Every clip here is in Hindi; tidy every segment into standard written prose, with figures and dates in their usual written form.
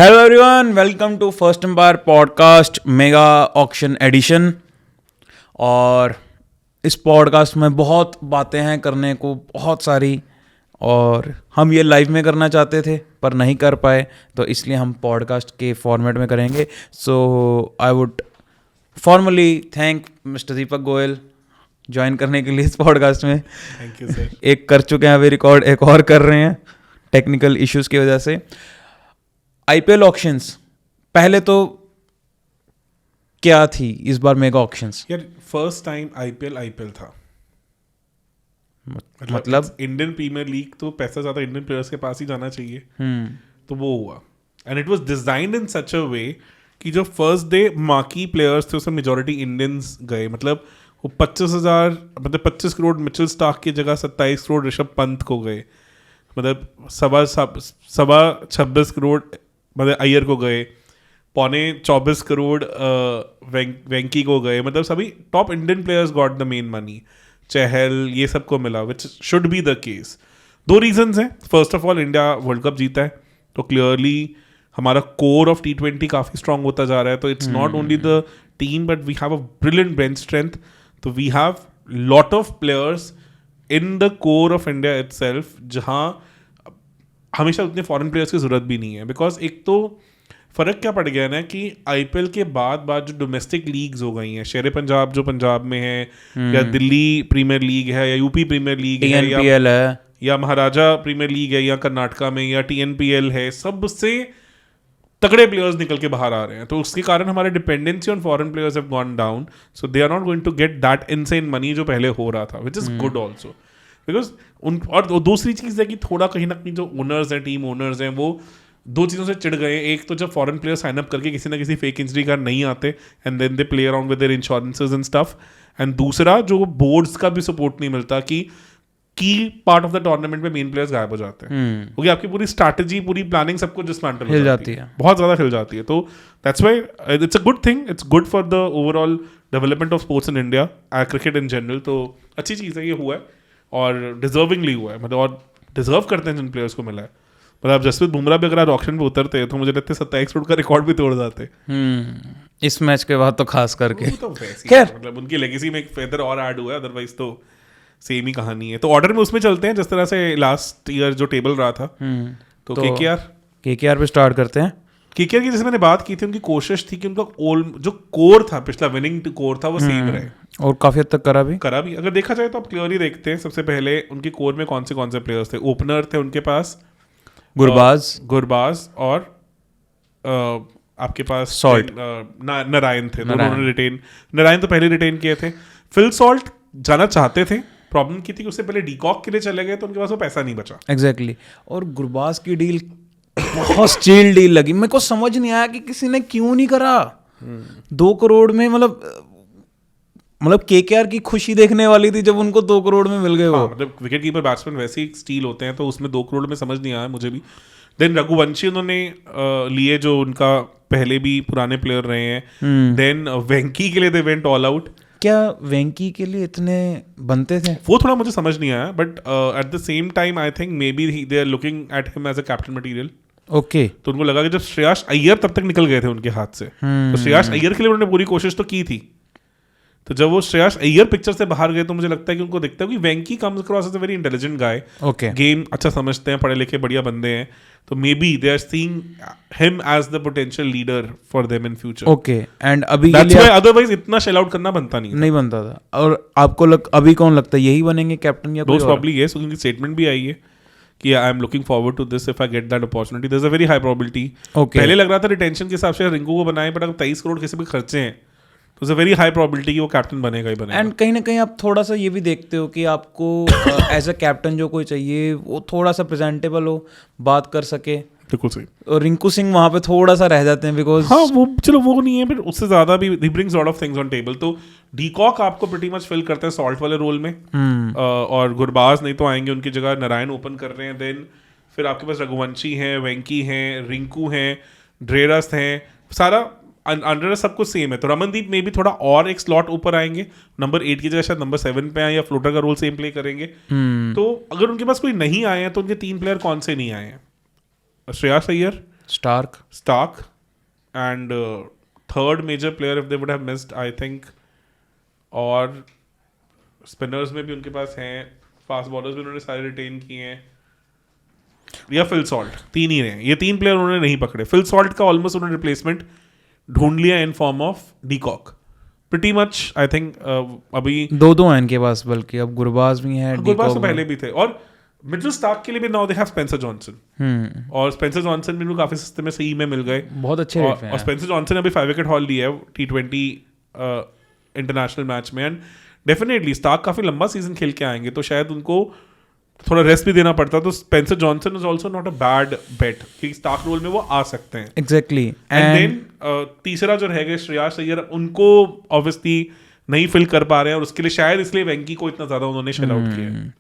Hello everyone, welcome to first empire podcast mega auction edition. और इस पॉडकास्ट में बहुत बातें हैं करने को, बहुत सारी, और हम ये लाइव में करना चाहते थे पर नहीं कर पाए, तो इसलिए हम पॉडकास्ट के फॉर्मेट में करेंगे। So I would formally thank mister Deepak Goyal join करने के लिए इस पॉडकास्ट में। Thank you sir. एक कर चुके हैं अभी रिकॉर्ड, एक और कर रहे हैं टेक्निकल इश्यूज की वजह से। आईपीएल ऑक्शंस पहले तो क्या थी इस बार मेगा ऑक्शंस? यार फर्स्ट टाइम आईपीएल था। मतलब इंडियन प्रीमियर लीग, तो पैसा ज्यादा इंडियन प्लेयर्स के पास ही जाना चाहिए। तो वो हुआ एंड इट वाज डिजाइन्ड इन सच अ वे कि जो फर्स्ट डे मार्की प्लेयर्स थे उसमें मेजॉरिटी इंडियंस गए। मतलब वो 25 करोड़ मिचेल स्टार्क की जगह 27 करोड़ ऋषभ पंत को गए। मतलब सवा 26 करोड़ मतलब अय्यर को गए, 24 करोड़ वेंकी को गए। मतलब सभी top Indian players got the main money. Chahal ये सबको मिला, which should be the case. दो रीजंस हैं। First of all, India world cup जीता है तो क्लियरली हमारा कोर ऑफ T20 काफ़ी स्ट्रांग होता जा रहा है। तो it's not only the team but we have a brilliant bench strength. तो we have lot of players in the core of India itself, जहाँ हमेशा उतने फॉरेन प्लेयर्स की जरूरत भी नहीं है। बिकॉज एक तो फर्क क्या पड़ गया ना कि आईपीएल के बाद जो डोमेस्टिक लीग्स हो गई हैं, शेरे पंजाब जो पंजाब में है, या दिल्ली प्रीमियर लीग है, या यूपी प्रीमियर लीग है, या महाराजा प्रीमियर लीग है, या कर्नाटका में, या TNPL है, सबसे तगड़े प्लेयर्स निकल के बाहर आ रहे हैं। तो उसके कारण हमारे dependency on foreign players have gone down. So they are not going to get that insane money जो पहले हो रहा था, which is good also. Because और दूसरी चीज़ है कि थोड़ा कहीं ना कहीं जो ओनर्स हैं, टीम ओनर्स हैं, वो दो चीज़ों से चिढ़ गए। एक तो जब फॉरेन प्लेयर साइन अप करके किसी ना किसी फेक इंजरी का नहीं आते and then they play around with their insurances and stuff. And दूसरा, जो बोर्ड्स का भी सपोर्ट नहीं मिलता कि की पार्ट ऑफ द टूर्नामेंट में मेन प्लेयर्स गायब हो जाते हैं, क्योंकि आपकी पूरी स्ट्रैटेजी, पूरी प्लानिंग सबको डिसमेंटल हो जाती है, बहुत ज़्यादा हिल जाती है। तो that's why it's a good thing, it's good for the overall development of sports in India, cricket in general. तो अच्छी चीज़ है, ये हुआ है और डिजर्विंगली हुआ है। मतलब और डिजर्व करते हैं जिन प्लेयर्स को मिला है। मतलब जसप्रीत बुमराह भी अगर आज ऑक्शन पे उतरते तो मुझे लगता है 27 करोड़ का रिकॉर्ड भी तोड़ जाते इस मैच के बाद तो खास करके। तो खैर मतलब उनकी लेगेसी में एक फेदर और ऐड हुआ है, अदरवाइज तो सेम ही कहानी है। तो ऑर्डर में उसमें चलते हैं जिस तरह से लास्ट ईयर जो टेबल रहा था। तो KKR पे स्टार्ट करते हैं। KKR की जैसे मैंने बात की थी, उनकी कोशिश थी कि उनका जो कोर था, पिछला विनिंग कोर था, वो सेम रहे और काफी हद तक करा भी। अगर देखा जाए तो आप क्लियरली देखते हैं, सबसे पहले उनके कोर में कौन से प्लेयर्स थे। ओपनर थे उनके पास गुरबाज और आपके पास सॉल्ट, नारायण थे। नारायण तो पहले रिटेन किए थे। फिल सॉल्ट जाना चाहते थे, प्रॉब्लम की थी कि उससे पहले डीकॉक के लिए चले गए तो उनके पास वो पैसा नहीं बचा। एग्जैक्टली। और गुरबाज की डील बहुत स्टील डील लगी, मेरे को समझ नहीं आया कि किसी ने क्यों नहीं करा। 2 करोड़ में मतलब KKR की खुशी देखने वाली थी जब उनको 2 करोड़ में मिल गए। वो मतलब विकेट कीपर बैट्समैन वैसे ही स्टील होते हैं, तो उसमें 2 करोड़ में समझ नहीं आया मुझे भी। देन रघुवंशी उन्होंने लिए, जो उनका पहले भी पुराने प्लेयर रहे हैं। देन वेंकी के लिए दे वेंट ऑल आउट। क्या वेंकी के लिए इतने बनते थे? वो थोड़ा मुझे समझ नहीं आया, but at the same time I think may be they are looking at him as a captain material. Okay. तो उनको लगा कि जब श्रेयस अय्यर तब तक निकल गए थे उनके हाथ से, तो श्रेयस अय्यर के लिए उन्होंने पूरी कोशिश तो की थी। तो जब वो श्रेयस अय्यर पिक्चर से बाहर गए तो मुझे लगता है कि उनको दिखता है कि Venky comes across as a very intelligent guy. Game अच्छा समझते हैं, पढ़े लिखे बढ़िया बंदे हैं। तो may B they are seeing him as the potential leader for them in future. Okay. And अभी दैट्स व्हाई अदरवाइज इतना शेल आउट करना बनता नहीं बनता था। और आपको अभी कौन लगता है यही बनेंगे कैप्टन या कोई और? प्रॉब्ली यस, उनकी स्टेटमेंट भी आई है कि I am looking forward to this if I get that opportunity. There is a very high probability. पहले लग रहा था रिटेंशन के हिसाब से रिंकू को बनाए, बट अगर 23 करोड़ किसी पे खर्चे हैं तो it's a very high probability कि वो कैप्टन बनेगा ही बनेगा। एंड कहीं ना कहीं आप थोड़ा सा ये भी देखते हो कि आपको एज अ कैप्टन जो कोई चाहिए वो थोड़ा सा प्रेजेंटेबल हो, बात कर सके। बिल्कुल सही। और रिंकू सिंह वहां पे थोड़ा सा रह जाते हैं बिकॉज वो चलो वो नहीं है, बट उससे ज्यादा भी he brings lot of things on table. तो डीकॉक आपको प्रीटी मच फिल करते हैं सॉल्ट वाले रोल में, और गुरबाज नहीं तो आएंगे उनकी जगह, नारायण ओपन कर रहे हैं। देन फिर आपके पास रघुवंशी हैं, वेंकी हैं, रिंकू हैं, ड्रेरस हैं, सारा अंडर सब कुछ सेम है। तो रमनदीप में भी थोड़ा और एक स्लॉट ऊपर आएंगे, नंबर 8 की जगह शायद नंबर 7 पे आए, या फ्लोटर का रोल सेम प्ले करेंगे। तो अगर उनके पास कोई नहीं आए हैं तो उनके 3 प्लेयर कौन से नहीं आए हैं? Shreyas Iyer, Stark, and third major player if they would have missed, I think. और स्पिनर्स में भी उनके पास हैं, फास्ट बॉलर्स भी उन्होंने सारे रिटेन किए हैं, या फिल सॉल्ट, 3 ही रहे। ये 3 प्लेयर उन्होंने नहीं पकड़े। फिल सॉल्ट का ऑलमोस्ट उन्होंने रिप्लेसमेंट ढूंढ लिया in form of de Kock, pretty much. I think अभी 2 हैं इनके पास, बल्कि अब गुरबाज भी हैं, गुरबाज तो पहले भी थे, और मिचेल स्टार्क के लिए भी now they have Spencer Johnson, और स्पेंसर जॉनसन भी काफी सस्ते में सही में मिल गए, बहुत अच्छे रेट पे हैं। और स्पेंसर जॉनसन ने अभी 5 विकेट हॉल लिया है T20 इंटरनेशनल मैच में, एंड डेफिनेटली स्टार्क काफी लंबा सीजन खेल के आएंगे, तो शायद उनको थोड़ा रेस्ट भी देना पड़ता, तो Spencer Johnson is also not a bad bet, क्योंकि स्टार्क रोल में वो आ सकते हैं। एग्जैक्टली। एंड देन तीसरा जो रहेगा श्रेयस अय्यर, उनको ऑब्वियसली नहीं फिल कर पा रहे हैं, और उसके लिए शायद इसलिए वेंकी को इतना ज्यादा उन्होंने शेल आउट किया है।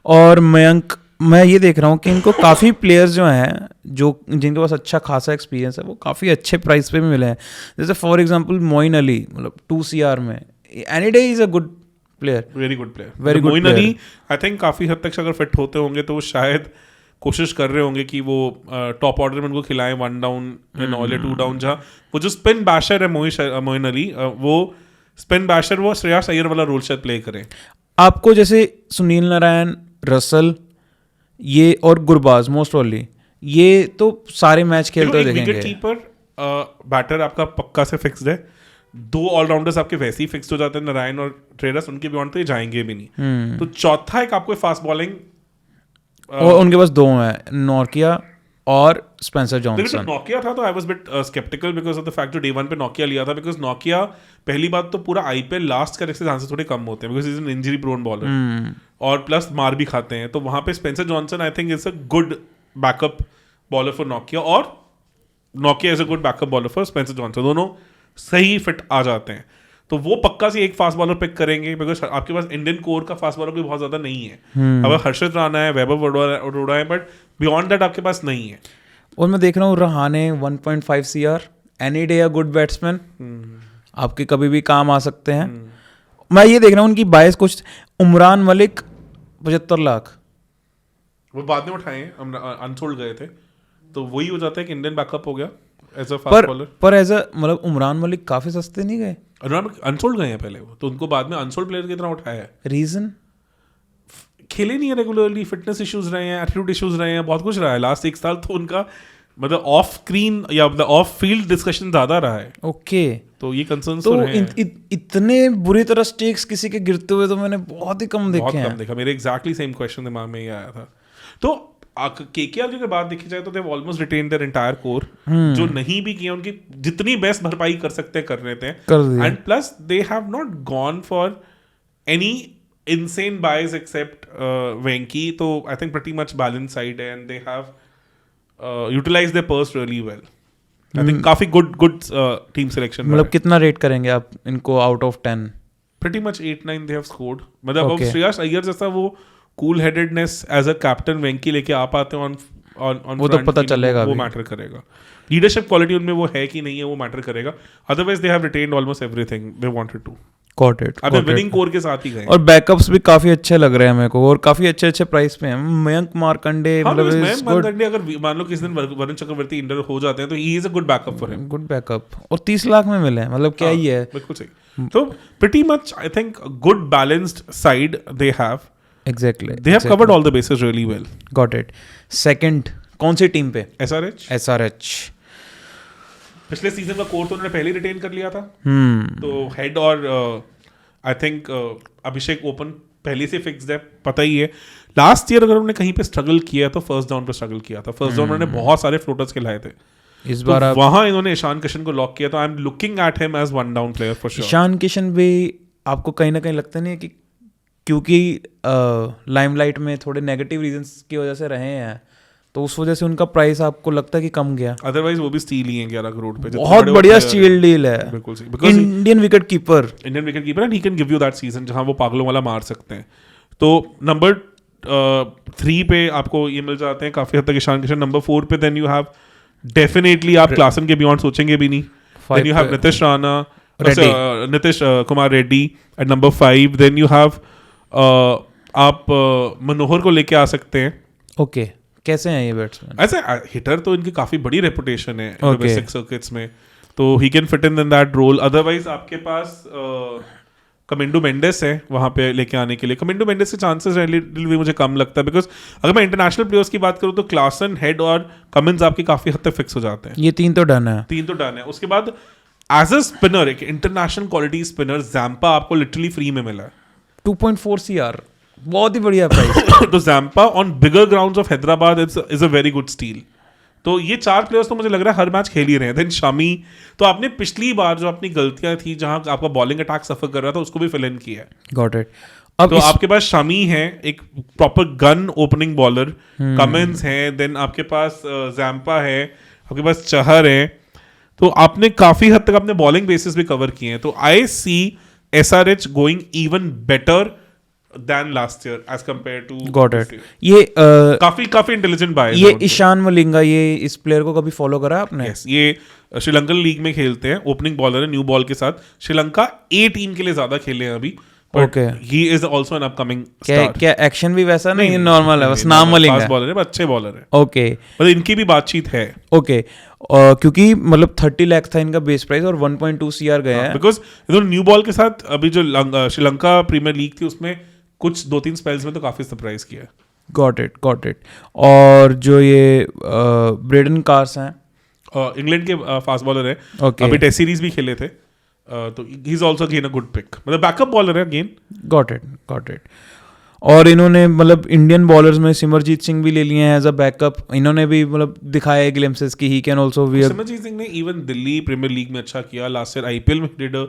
और मयंक, मैं ये देख रहा हूँ कि इनको काफ़ी प्लेयर्स जो हैं, जो जिनके पास अच्छा खासा एक्सपीरियंस है, वो काफ़ी अच्छे प्राइस पे भी मिले हैं। जैसे फॉर एग्जांपल मोइन अली, मतलब 2 CR में, any day is a good player, very good player, very good. Moeen Ali I think काफी हद तक अगर फिट होते होंगे तो वो शायद कोशिश कर रहे होंगे कि वो टॉप ऑर्डर में उनको खिलाएं 1 डाउन इन ऑल या 2 डाउन, जहाँ वो जो स्पिन बैशर है मोइन अली, वो स्पिन बैशर वो श्रेयस अय्यर वाला रोल शायद प्ले करें। आपको जैसे सुनील नारायण, रसल, ये और गुरबाज मोस्ट ओनली, ये तो सारे मैच खेलते हुए देखेंगे। विकेट कीपर बैटर आपका पक्का से फिक्स्ड है, 2 ऑलराउंडर्स आपके वैसे ही फिक्स्ड हो जाते हैं, नारायण और ट्रेडर्स, उनके बियॉन्ड तो ये जाएंगे भी नहीं। तो चौथा एक आपको फास्ट बॉलिंग, और उनके पास 2 हैं, नॉर्किया और स्पेंसर जॉनसन। नोकिया था तो I was bit sceptical because of the fact जो डे 1 पे नोकिया लिया था, बिकॉज नोकिया पहली बात तो पूरा IPL लास्ट करने के चांसेस थोड़े कम होते हैं, because is an injury prone bowler, और प्लस मार भी खाते हैं, तो वहां पे Spencer Johnson I think is a good backup bowler for Nokia, और Nokia is a good backup bowler for Spencer Johnson, दोनों सही फिट आ जाते हैं। तो वो पक्का से एक फास्ट बॉलर पिक करेंगे, बिकॉज आपके पास इंडियन कोर का फास्ट बॉलर भी बहुत ज्यादा नहीं है। अब हर्षित राणा है, वैभव अरोड़ा है, बट बियॉन्ड दैट आपके पास नहीं है। और मैं देख रहा हूँ Rahane 1.5 CR, any day a good batsman, आपके कभी भी काम आ सकते हैं। मैं ये देख रहा हूँ उनकी बायस कुछ, उमरान मलिक 75 लाख, वो बाद में उठाए, अनसोल्ड गए थे, तो वही हो जाता है कि इंडियन बैकअप हो गया एज अ फास्ट बॉलर। पर एज अ मतलब उमरान मलिक काफी सस्ते नहीं गए, अनसोल्ड गए हैं पहले वो, तो उनको बाद में अनसोल्ड प्लेयर की तरह उठाया है। रीजन खेले नहीं है रेगुलरली, फिटनेस इश्यूज रहे हैं, एटीट्यूड इश्यूज रहे हैं, बहुत कुछ रहा है लास्ट 1 साल, तो उनका मतलब ऑफ स्क्रीन या मतलब ऑफ फील्ड डिस्कशन ज्यादा रहा है। ओके, तो ये कंसर्न्स तो रहे हैं। इतने बुरी तरह स्टेक्स किसी के गिरते हुए तो मैंने बहुत ही कम देखे हैं। कम देखा, मेरे एग्जैक्टली सेम क्वेश्चन दिमाग में ये आया था। तो KKR की बात देखी जाए तो they almost retain their entire core, जो नहीं भी किया उनकी जितनी बेस्ट भरपाई कर सकते हैं कर रहे थे, and plus they have not gone for any insane buys except Venki, तो I think pretty much balanced side है, and they have utilized their purse really well. I think काफी good team selection। मतलब कितना रेट करेंगे आप इनको out of 10? Pretty much 8-9 they have scored। मतलब अब श्रेयस अय्यर जैसा वो cool headedness as a captain वेंकी लेके आ पाते हैं on वो तो पता चलेगा, वो मैटर करेगा। लीडरशिप क्वालिटी उनमें वो है कि नहीं है, वो मैटर करेगा। Otherwise they have retained almost everything they wanted to. Got it, अभी विनिंग कोर के साथ ही गए, और बैकअप्स भी काफी अच्छे लग रहे हैं मेरे को, और काफी अच्छे प्राइस पे हैं। मयंक मार्कंडे, मतलब मयंक मार्कंडे अगर मान लो किसी दिन वरुण चक्रवर्ती इंडर हो जाते हैं तो he is a good backup for him. Good backup, और 30 लाख में मिले हैं, मतलब क्या ही है। बिल्कुल सही। तो pretty much I think good balanced side they have. Exactly, they have covered all the bases really well. Got it. Second कौन सी टीम पे? SRH। पिछले सीजन का कोर तो उन्होंने पहले ही रिटेन कर लिया था, तो हेड और आई थिंक अभिषेक ओपन पहले से फिक्स्ड है, पता ही है। लास्ट ईयर अगर उन्होंने कहीं पे स्ट्रगल किया तो फर्स्ट डाउन पे स्ट्रगल किया था। फर्स्ट डाउन उन्होंने बहुत सारे फ्लोटर्स खिलाए थे, इस बार तो वहां इन्होंने ईशान किशन को लॉक किया, तो I am looking at him as 1 down player for sure. Ishan Kishan भी आपको कहीं ना कहीं लगता नहीं है कि क्योंकि लाइमलाइट में थोड़े नेगेटिव रीजंस की वजह से रहे हैं, तो उस वजह से उनका प्राइस आपको लगता है कि कम गया? अदरवाइज वो भी स्टील ही है 11 करोड़ पे, बहुत बढ़िया स्टील डील है। बिल्कुल सही, because Indian wicket keeper and he can give you that season जहां वो पागलों वाला मार सकते हैं। तो नंबर 3 पे आपको ये मिल जाते हैं काफी हद तक ईशान किशन। नंबर 4 पे देन यू हैव डेफिनेटली, आप क्लासन के बियॉन्ड सोचेंगे भी नहीं, then you have Nitish Rana, Nitish Kumar Reddy at number 5। Then you have आप मनोहर को लेके आ सकते हैं। ओके, कैसे हैं ये बैट्समैन? ऐसे हिटर तो इनकी काफी बड़ी रेपुटेशन है Okay. डोमेस्टिक सर्किट्स में, तो he can fit in that role. Otherwise आपके पास कमिंडो मेंडेस है वहां पे लेके आने के लिए. कमिंडो मेंडेस के चांसेस भी मुझे कम लगता है, बिकॉज अगर मैं इंटरनेशनल प्लेयर्स की बात करूं तो क्लासन, हेड और कमिंस आपके काफी हद तक फिक्स हो जाते हैं. ये 3 तो डन है. 3 तो डन है. उसके बाद एज अ स्पिनर, एक इंटरनेशनल क्वालिटी स्पिनर जैम्पा आपको लिटरली फ्री में मिला है. 2.4 CR, बहुत ही बढ़िया प्राइस. तो Zampa on bigger grounds of Hyderabad is a very good steal. तो ये 4 प्लेयर्स तो मुझे लग रहा है हर मैच खेल ही रहे हैं. देन शमी, तो आपने पिछली बार जो अपनी गलतियां थी जहां आपका बॉलिंग अटैक सफर कर रहा था उसको भी फिल इन किया है. Got it. अब तो आपके पास शमी है, एक proper gun opening bowler. Cummins है, देन आपके पास जैम्पा है, आपके पास चहर है. तो आपने काफी हद तक अपने बॉलिंग बेसिस भी कवर किए हैं. तो आई सी SRH going even better than last year as compared to got this it. year. ये काफी इंटेलिजेंट बाय है. ये ईशान मलिंगा, ये इस प्लेयर को कभी फॉलो करा आपने? Yes, ये श्रीलंकन लीग में खेलते हैं, ओपनिंग बॉलर है, न्यू बॉल के साथ. श्रीलंका A टीम के लिए ज्यादा खेले हैं अभी. Okay. He is also an upcoming क्या स्टार. क्या एक्शन भी वैसा नहीं, नॉर्मल है, बस नाम मलिंगा है. बॉलर है, अच्छे बॉलर है. ओके मतलब इनकी भी बातचीत है. ओके. क्योंकि मतलब 30 लाख था इनका बेस प्राइस और 1.2 CR गया है. बिकॉज न्यू बॉल के साथ अभी जो श्रीलंका प्रीमियर लीग थी उसमें कुछ 2-3 स्पेल्स में तो काफी सरप्राइज किया. Got it. और जो ये ब्रेडन कार्स हैं, इंग्लैंड के फास्ट बॉलर है. Okay. अभी टेस्ट सीरीज भी खेले थे. तो he is also again a good pick. मतलब बैकअप बॉलर है अगेन. Got it. और इन्होंने मतलब इंडियन बॉलर्स में सिमरजीत सिंह भी ले लिए हैं एज अ बैकअप. इन्होंने भी मतलब दिखाया ग्लिम्सेस कि he can also wear. Simarjeet Singh ने इवन दिल्ली प्रीमियर लीग में अच्छा किया. लास्ट ईयर IPL में डिड अ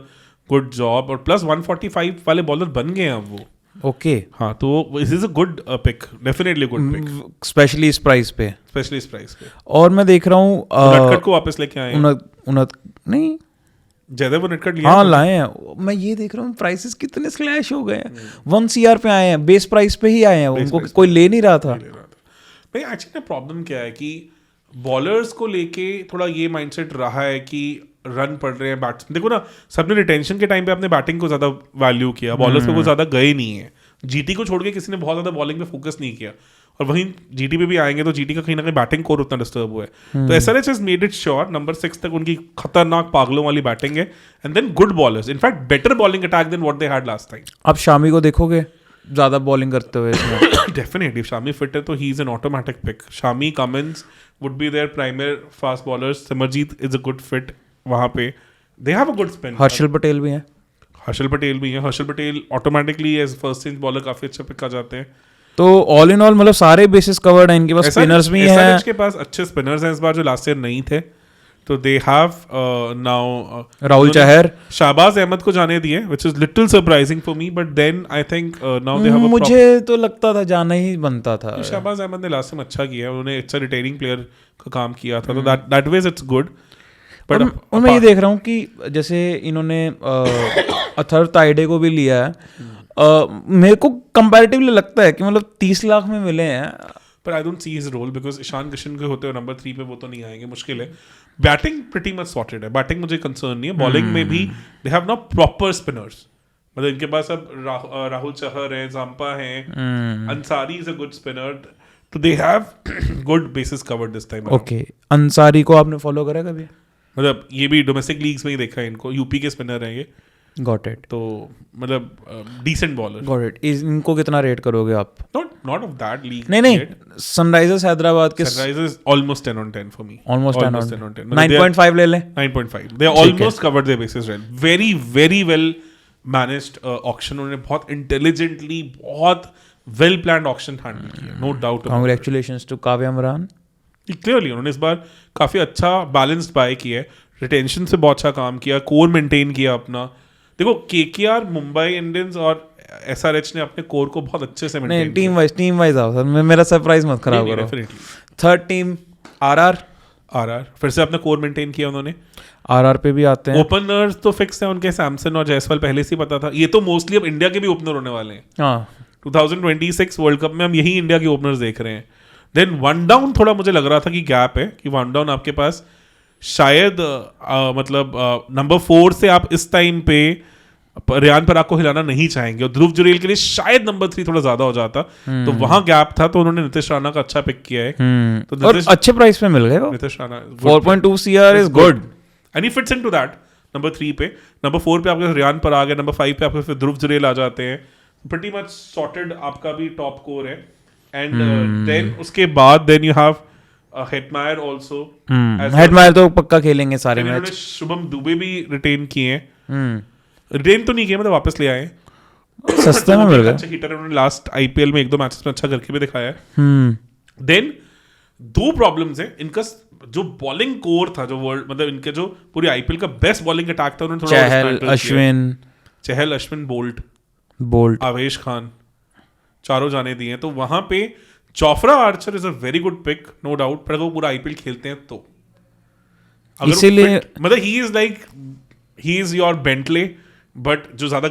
गुड जॉब. और प्लस 145 वाले बॉलर बन गए हैं अब वो. ओके. हाँ, तो this is a good pick, definitely good pick, specially इस प्राइस पे. स्पेशली इस प्राइस पे. और मैं देख रहा हूँ नटखट को वापस लेके आए हैं. नहीं, जयदेव वो नटखट लिया. हाँ लाए हैं. मैं ये देख रहा हूँ प्राइसेस कितने स्लैश हो गए हैं. 1 CR पे आए हैं, बेस प्राइस पे ही आए हैं. उनको कोई ले नहीं रहा था. भाई एक्चुअली प्रॉब्लम क्या है कि बॉलर्स को लेके थोड़ा ये माइंडसेट रहा है कि रन पड़ रहे हैं बैट्स. देखो ना, सबने रिटेंशन के टाइम पे अपने बैटिंग को ज्यादा वैल्यू किया, बॉलर्स पे कुछ ज्यादा गए नहीं है. GT को छोड़ के किसी ने बहुत ज्यादा बॉलिंग पे फोकस नहीं किया. और वहीं GT पे भी आएंगे तो GT का कहीं ना कहीं बैटिंग कोर उतना डिस्टर्ब हुआ है. तो SRH has made it sure number 6 तक उनकी खतरनाक पागलों वाली बैटिंग है. And then good bowlers, in fact better bowling attack than what they had last time. आप शामी को देखोगे ज्यादा बॉलिंग करते हुए इसमें? डेफिनेटली शामी फिट है तो he is an automatic pick. Shami, Cummins would be their primary fast bowlers. Simarjeet is a good fit वहां पे. They have a good spin. Harshal Patel भी है. हर्षल पटेल भी है. Harshal Patel automatically as first change bowler काफी अच्छा पिक आ जाते हैं. तो ऑल इन ऑल मतलब सारे बेसिस कवर्ड हैं. इनके पास स्पिनर्स भी हैं. SRH के पास अच्छे स्पिनर्स हैं इस बार जो लास्ट ईयर नहीं थे. तो they have now Rahul Chahar. Shahbaz Ahmed को जाने दिए, which is little surprising for me, but then I think now they have a. मुझे तो लगता था जाना ही बनता था. शाहबाज अहमद ने लास्ट टाइम अच्छा किया. उन्होंने अच्छा रिटेनिंग प्लेयर का काम किया था. तो दैट वेज इट्स गुड. और मैं ये देख रहा हूँ कि जैसे इन्होंने अथर ताइडे को भी लिया है. मेरे को कंपैरेटिवली लगता है कि मतलब 30 लाख में मिले हैं. पर I don't see his role because Ishan Kishan के होते हुए नंबर 3 पे वो तो नहीं आएंगे, मुश्किल है. बैटिंग प्रीटी मच सॉर्टेड है. बैटिंग मुझे कंसर्न नहीं है. बॉलिंग में भी they have not proper spinners. मतलब इनके पास अब राहुल चहर है, जाम्पा है, Ansari is a good spinner. तो they have good bases covered this time. Okay. Ansari को आपने फॉलो करा कभी? मतलब ये भी डोमेस्टिक लीग्स में ही देखा है इनको. यूपी के स्पिनर हैं ये. Got it. तो मतलब डिसेंट बॉलर. Got it. इनको कितना रेट करोगे आप? Not of that league. नहीं, सनराइजर्स हैदराबाद के Sunrisers almost 10 on 10 for me. Almost 10 on 10. 9.5 ले लें. 9.5. They almost covered their bases well. Very very well managed auction. उन्होंने बहुत intelligently, बहुत well planned auction handle किया. No doubt about it. Congratulations to Kavya Amran. Clearly उन्होंने इस बार काफी अच्छा बैलेंस्ड बाय किया है. रिटेंशन से बहुत अच्छा काम किया. कोर मेंटेन किया अपना. देखो KKR, मुंबई इंडियंस और SRH ने अपने कोर को बहुत अच्छे से मेंटेन नहीं, टीम वाइज आओ सर. मेरा सरप्राइज मत खराब करो. डेफिनेटली. थर्ड टीम RR फिर से अपना कोर मेंटेन किया उन्होंने. RR पे भी आते हैं. ओपनर्स तो फिक्स है उनके. सैमसन और जायसवाल पहले से ही पता था. ये तो मोस्टली अब इंडिया के भी ओपनर होने वाले हैं. हाँ, 2026 वर्ल्ड कप में हम यही इंडिया के ओपनर्स देख रहे हैं. देन वन डाउन थोड़ा मुझे लग रहा था कि गैप है, कि वन डाउन आपके पास शायद मतलब नंबर 4 से आप इस टाइम पे रियान पराग को हिलाना नहीं चाहेंगे, और ध्रुव जुरेल के लिए शायद नंबर 3 थोड़ा ज्यादा हो जाता, तो वहां गैप था, तो उन्होंने नितिश राणा का अच्छा पिक किया है। तो और अच्छे प्राइस पे मिल गए वो, Nitish Rana 4.2 CR is good and he fits into that. Number 3 पे, नंबर 4 पे आपके रियान पराग है, नंबर 5 पे आपके फिर ध्रुव जुरेल आ जाते हैं, प्रीटी मच सॉर्टेड आपका भी टॉप कोर है। एंड देन उसके बाद then you have Hetmyer also. Hetmyer तो पक्का खेलेंगे सारे इन्होंने मैच। शुभम दुबे भी रिटेन किए हैं, रिटेन तो नहीं किए, मतलब वापस ले आए, सस्ते में मिल गए। अच्छा हिटर है, उन्होंने लास्ट आईपीएल में 1-2 मैचेस में अच्छा करके भी दिखाया है। देन 2 प्रॉब्लम्स है इनका, जो बॉलिंग कोर था, जो वर्ल्ड मतलब इनके जो पूरी आईपीएल का बेस्ट बॉलिंग अटैक था, उन्होंने थोड़ा चहल, अश्विन, बोल्ट, आवेश खान, चारों जाने दिए हैं। तो वहां पे Jofra Archer is a very good pick, no doubt, पर अगर वो पूरा आईपीएल खेलते हैं तो इसीलिए मतलब he is your Bentley, but जो ज्यादा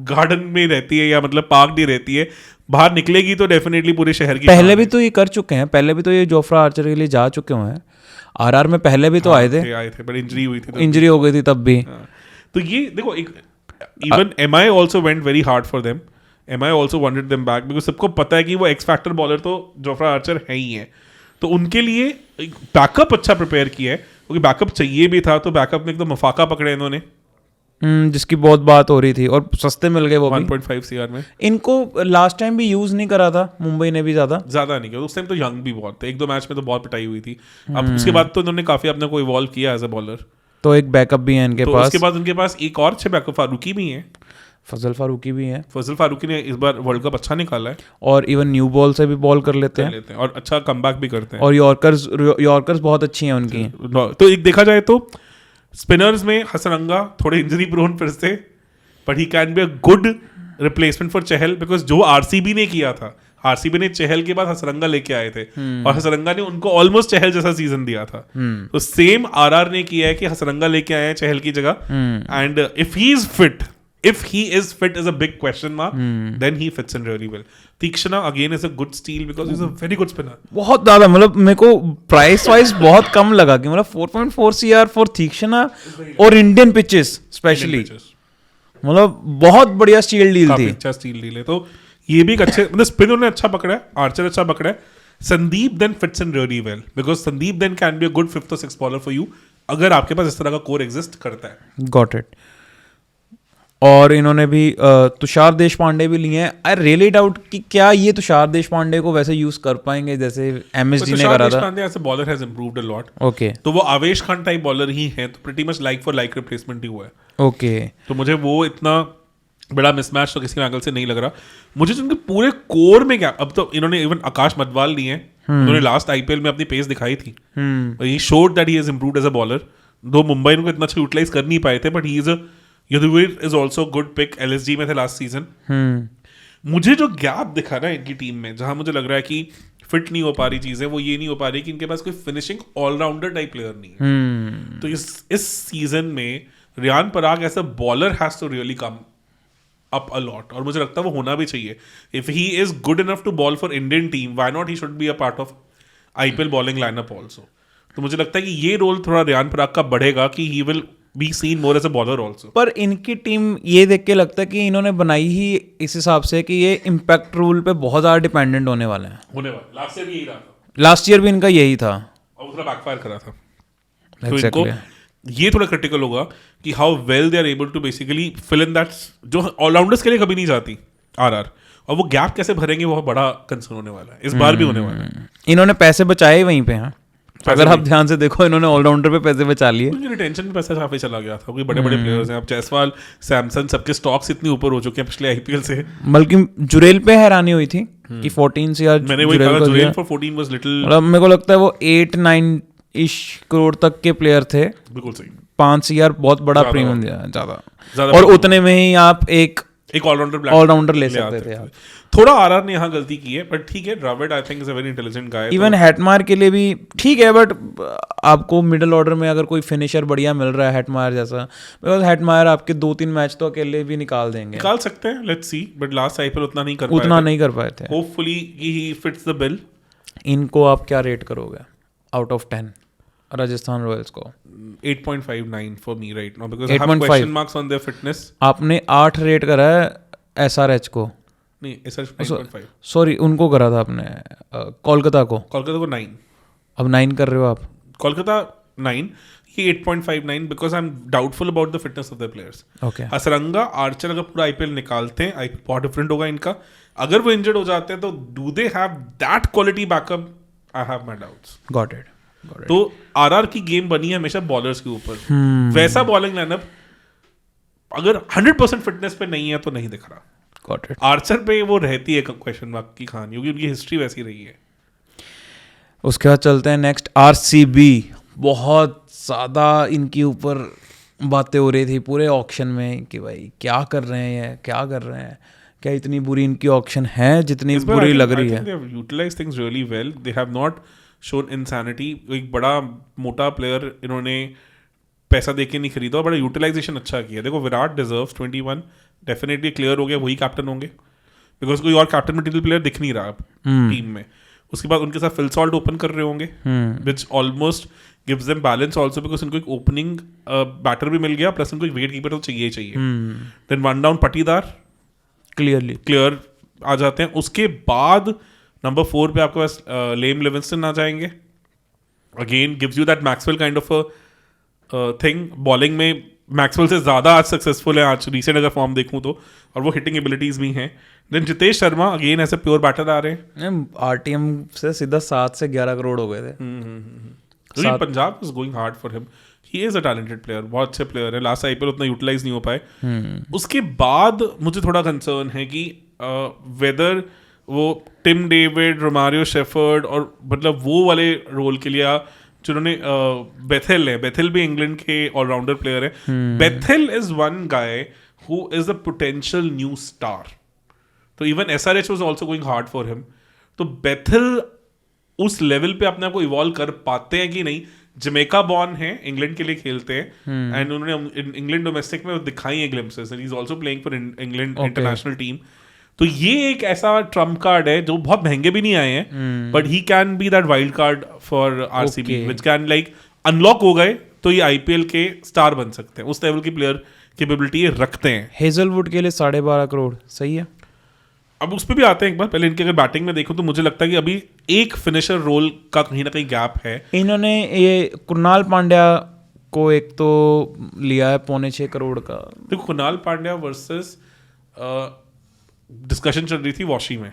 गार्डन में रहती है या मतलब पार्क नहीं रहती है, बाहर निकलेगी तो डेफिनेटली पूरे शहर की। पहले भी तो ये कर चुके हैं, पहले भी तो ये जोफ्रा आर्चर के लिए जा चुके हुए हैं, आरआर में पहले भी तो आए थे, पर इंजरी हुई थी, इंजरी हो गई थी तब भी। तो ये देखो, एक even MI also went very hard for them, MI also wanted them back, because सबको पता है कि वो एक्स फैक्टर बॉलर तो जोफ्रा आर्चर है ही है, तो उनके लिए बैकअप अच्छा प्रिपेयर किया है, क्योंकि बैकअप चाहिए भी था, तो बैकअप में एकदम मफाका पकड़े इन्होंने, जिसकी बहुत बात हो रही थी, और सस्ते मिल गए वो 1.5 CR में। इनको लास्ट टाइम भी यूज नहीं करा था मुंबई ने भी ज्यादा नहीं किया, उस टाइम तो यंग भी बहुत थे, 1-2 मैच में तो बहुत पिटाई हुई थी। अब उसके बाद तो इन्होंने काफी अपने को इवॉल्व किया एज अ बॉलर, तो एक बैकअप भी है इनके तो पास। उसके बाद उनके पास एक और अच्छे बैकअप फारूकी भी है, फजल फारूकी भी है, फजल फारूकी ने इस बार वर्ल्ड कप अच्छा निकाला है, और इवन न्यू बॉल से भी बॉल कर लेते हैं और अच्छा कमबैक भी करते हैं, और यॉर्कर्स बहुत अच्छी हैं उनकी। तो एक देखा जाए तो स्पिनर्स में हसरंगा थोड़े इंजरी प्रोन फिर से, but he can be a good replacement for Chahal, because जो आरसीबी ने किया था, आरसीबी ने चहल के बाद हसरंगा लेके आए थे, और हसरंगा ने उनको ऑलमोस्ट चहल जैसा सीजन दिया था, तो सेम आरआर ने किया है कि हसरंगा लेके आए हैं चहल की जगह, and if he is fit is a big question mark, then he fits in really well. Tikshana again is a good steal because he's a very good spinner. बहुत ज्यादा, मतलब मेरे को प्राइस वाइज बहुत कम लगा कि मतलब 4.4 CR फॉर तीक्ष्णा और इंडियन पिचेस स्पेशली, मतलब बहुत बढ़िया स्टील डील थी, अच्छा स्टील डील है। तो ये भी एक अच्छे, मतलब स्पिन उन्होंने अच्छा पकड़ा है, आर्चर अच्छा पकड़ा है, Sandeep then fits in really well, because Sandeep then can be a good 5th or 6th bowler for you, अगर आपके पास इस तरह का कोर एग्जिस्ट करता है। Got it. और इन्होंने भी तुषार देशपांडे भी लिए हैं। आई रियली डाउट कि क्या ये तुषार देशपांडे को वैसे यूज कर पाएंगे जैसे एमएसजी ने करा था। Deshpande as a bowler has improved a lot. Okay, तो वो आवेश खान टाइप बॉलर ही है, तो pretty much like for like replacement ही हुआ है। ओके, तो मुझे वो इतना बड़ा मिसमैच तो किसी एंगल से नहीं लग रहा मुझे। उनके पूरे कोर में क्या, अब तो इन्होंने इवन आकाश मधवाल लिए हैं, उन्होंने लास्ट आईपीएल में अपनी पेस दिखाई थी, he showed that he has improved as a bowler, though Mumbai इनको इतना अच्छा यूटिलाइज कर नहीं पाए थे, but he is a Yudhvir is also good pick, LSG में थे लास्ट सीजन। मुझे जो गैप दिखा ना इनकी टीम में, जहां मुझे लग रहा है कि फिट नहीं हो पा रही चीजें, वो ये नहीं हो पा रही कि इनके पास कोई फिनिशिंग ऑलराउंडर टाइप प्लेयर नहीं है। तो इस सीजन में Riyan Parag as a bowler has to really come up a lot, और मुझे लगता है वो होना भी चाहिए। If he is good enough to bowl for Indian team, why not he should be a part of IPL bowling lineup also. तो मुझे लगता है कि ये रोल थोड़ा रियान पराग का बढ़ेगा कि he will be seen more as a bowler also. पर इनकी टीम ये देख के लगता है कि इन्होंने बनाई ही इस हिसाब से कि ये इम्पैक्ट रूल पे बहुत ज़्यादा डिपेंडेंट होने वाले हैं। होने वाला लास्ट ईयर भी यही रहा था, लास्ट ईयर भी इनका यही था और उसका बैकफायर करा था। exactly. तो इनको ये थोड़ा क्रिटिकल होगा कि how well they are able to basically fill in that, जो ऑलराउंडर्स के लिए कभी नहीं जाती आरआर, और वो गैप कैसे भरेंगे वो बड़ा कंसर्न होने वाला है, इस बार भी होने वाला है। इन्होंने पैसे बचाए ही वहीं पे हैं, अगर आप ध्यान से देखो इन्होंने ऑलराउंडर पे पैसे बचा लिए। रिटेंशन में पैसा काफी चला गया था, क्योंकि बड़े बड़े प्लेयर्स हैं, अब जायसवाल, सैमसन, सबके स्टॉक्स इतने ऊपर हो चुके हैं पिछले आईपीएल से। बल्कि जुरेल पे हैरानी हुई थी कि 14 से मैंने वही कहा, जुरेल फॉर 14 वाज लिटिल, मतलब मेरे को लगता है वो 8-9 इश करोड़ तक के प्लेयर थे। बिल्कुल सही। 5 CR बहुत बड़ा प्रीमियम दिया, ज्यादा, और उतने में ही आप एक ऑलराउंडर ले सकते थे आप। थोड़ा आरआर ने यहाँ गलती की है, बट ठीक है, Dravid I think is a very intelligent guy. Even Hetmyer के लिए भी ठीक है, बट आपको मिडिल ऑर्डर में अगर कोई फिनिशर बढ़िया मिल रहा है हेटमायर जैसा, बिकॉज हेटमायर आपके 2-3 मैच तो अकेले भी निकाल देंगे, निकाल सकते हैं, let's see, but last IPL उतना नहीं कर पाए थे। Hopefully he fits the bill. इनको आप क्या रेट करोगे आउट ऑफ 10 राजस्थान रॉयल्स को? 8.59 for me right now because I have 8.5 question marks on their fitness. आपने 8 रेट करा है SRH को? नहीं, SRH 9.5. सॉरी, उनको करा था आपने कोलकाता को? कोलकाता को 9. अब 9 कर रहे हो आप? कोलकाता 9, ये 8.59 because I'm doubtful about the fitness of their players. Okay. Hasaranga, Archer अगर पूरा IPL निकालते हैं, IPL बहुत डिफरेंट होगा इनका. अगर वो इंजर्ड हो जाते हैं तो do they have that quality backup? I have my doubts. Got it. तो आरआर की गेम बनी है हमेशा बॉलर्स के ऊपर. वैसा बॉलिंग लाइनअप अगर 100% फिटनेस पे नहीं है तो नहीं दिख रहा. Got it. आर्चर पे वो रहती है क्वेश्चन मार्क की कहानी, क्योंकि उनकी हिस्ट्री वैसी रही है. उसके बाद चलते हैं नेक्स्ट, RCB. बहुत ज़्यादा इनके ऊपर बातें हो रही थी पूरे ऑक्शन में कि भाई क्या कर रहे हैं, क्या कर रहे हैं, क्या इतनी बुरी इनकी ऑक्शन है जितनी बुरी लग रही है? They have utilized things really well. They have not shown insanity. एक बड़ा मोटा प्लेयर इन्होंने पैसा देके नहीं खरीदा, बड़ा यूटिलाइजेशन अच्छा किया. देखो विराट डिजर्व्स 21, डेफिनेटली क्लियर हो गया वही कैप्टन होंगे, बिकॉज कोई और कैप्टन मटेरियल प्लेयर दिख नहीं रहा अब टीम में. उसके बाद उनके साथ फिल सॉल्ट ओपन कर रहे होंगे, विच almost gives them balance also, because उनको एक ओपनिंग बैटर भी मिल गया, प्लस उनको एक विकेट कीपर तो चाहिए ही चाहिए. देन वन डाउन पटीदार क्लियर आ जाते हैं. उसके बाद नंबर 4 पे आपके पास लेम लिविंगस्टन आ जाएंगे. Again gives you that Maxwell kind of thing. Bowling में मैक्सवेल से ज़्यादा आज सक्सेसफुल है आज रिसेंट अगर फॉर्म देखूं तो, और वो हिटिंग एबिलिटीज भी हैं. देन जितेश शर्मा अगेन ऐसे प्योर बैटर आ रहे हैं. RTM से सीधा 7 से 11 करोड़ हो गए थे. Punjab is going hard for him. He is a talented player, बहुत अच्छे प्लेयर है. लास्ट IPL उतना यूटिलाइज नहीं हो पाए. उसके बाद मुझे थोड़ा कंसर्न है कि वेदर वो टिम डेविड, रोमारियो शेफर्ड और मतलब वो वाले रोल के लिए जिन्होंने बेथेल है, बेथेल भी इंग्लैंड के ऑलराउंडर प्लेयर है. Bethell is one guy who is a potential new star. तो even SRH was also going hard for him. तो बेथेल उस लेवल पे अपने आप को इवॉल्व कर पाते हैं कि नहीं. जमैका बॉर्न है, इंग्लैंड के लिए खेलते हैं, एंड उन्होंने इंग्लैंड डोमेस्टिक में दिखाई है glimpses, and he is also playing for England international team. तो ये एक ऐसा ट्रम्प कार्ड है जो बहुत महंगे भी नहीं आए हैं, but he can B that wild card for RCB which can like unlock हो गए तो ये IPL के स्टार बन सकते हैं. उस लेवल की प्लेयर कैपेबिलिटी ये रखते हैं. हेजलवुड के लिए 12.5 करोड़ सही है. अब उस पर भी आते हैं एक बार. पहले इनके अगर बैटिंग में देखो तो मुझे लगता है कि अभी एक फिनिशर रोल का कहीं ना कहीं गैप है. इन्होंने ये कुणाल पांड्या को एक तो लिया है 5.25 करोड़ का. देखो कुणाल पांड्या वर्सेस डिस्कशन चल रही थी वॉशी में.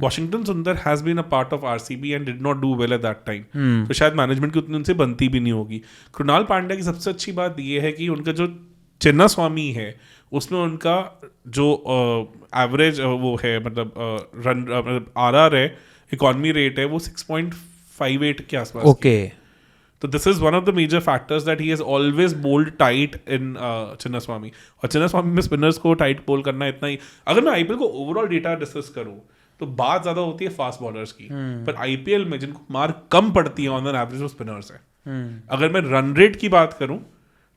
Washington Sundar has been a part of RCB and did not do well at that time. तो शायद मैनेजमेंट की उतनी उनसे बनती भी नहीं होगी. कुणाल पांड्या की सबसे अच्छी बात यह है कि उनका जो चिन्ना स्वामी है उसमें उनका जो एवरेज वो है मतलब रन RR है, इकोनॉमी रेट है वो 6.58 के आसपास. ओके. तो this is one of the major factors that he has always bowled tight in Chinnaswamy. और चिन्नास्वामी में स्पिनर्स को टाइट बोल करना इतना ही. अगर मैं IPL को ओवरऑल डेटा डिस्कस करूं तो बात ज्यादा होती है फास्ट बॉलर्स की, पर IPL में जिनको मार कम पड़ती है ऑन एन एवरेज वो स्पिनर्स है. अगर मैं रन रेट की बात करूं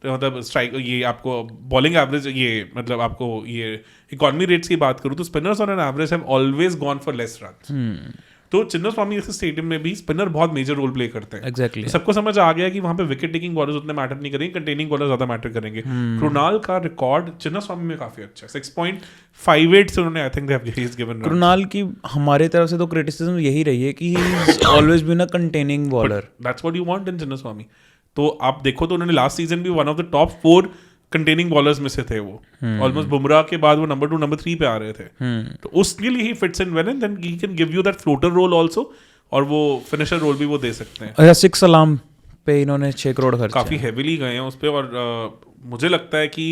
तो मतलब स्ट्राइक ये आपको बॉलिंग एवरेज ये मतलब आपको ये इकोनॉमी रेट्स की बात करूं तो spinners on an average have always gone for less run. तो चिन्नास्वामी स्टेडियम में भी स्पिनर बहुत मेजर रोल प्ले करते हैं. एग्जैक्टली. तो सबको समझ आ गया कि वहां पे विकेट टेकिंग बॉलर्स उतने मैटर नहीं करेंगे, कंटेनिंग बॉलर ज्यादा मैटर करेंगे. कृणाल का रिकॉर्ड चिन्नास्वामी में काफी अच्छा है. 6.58 से उन्होंने I think they have given. Krunal की हमारे तरफ से तो क्रिटिसिज्म यही रही है कि he is always been a containing bowler. That's what you want in Chinnaswamy. तो आप देखो तो उन्होंने लास्ट सीजन भी one of the top 4 containing bowlers में से थे. वो ऑलमोस्ट बुमराह के बाद वो नंबर 2 नंबर 3 पे आ रहे थे. तो उसके लिए he fits in well and then he can give you that floater role also, और वो फिनिशर रोल भी वो दे सकते हैं. अच्छा, 6 सलाम पे इन्होंने 6 करोड़ खर्चा. काफी हेवीली गए हैं उस पे. और मुझे लगता है कि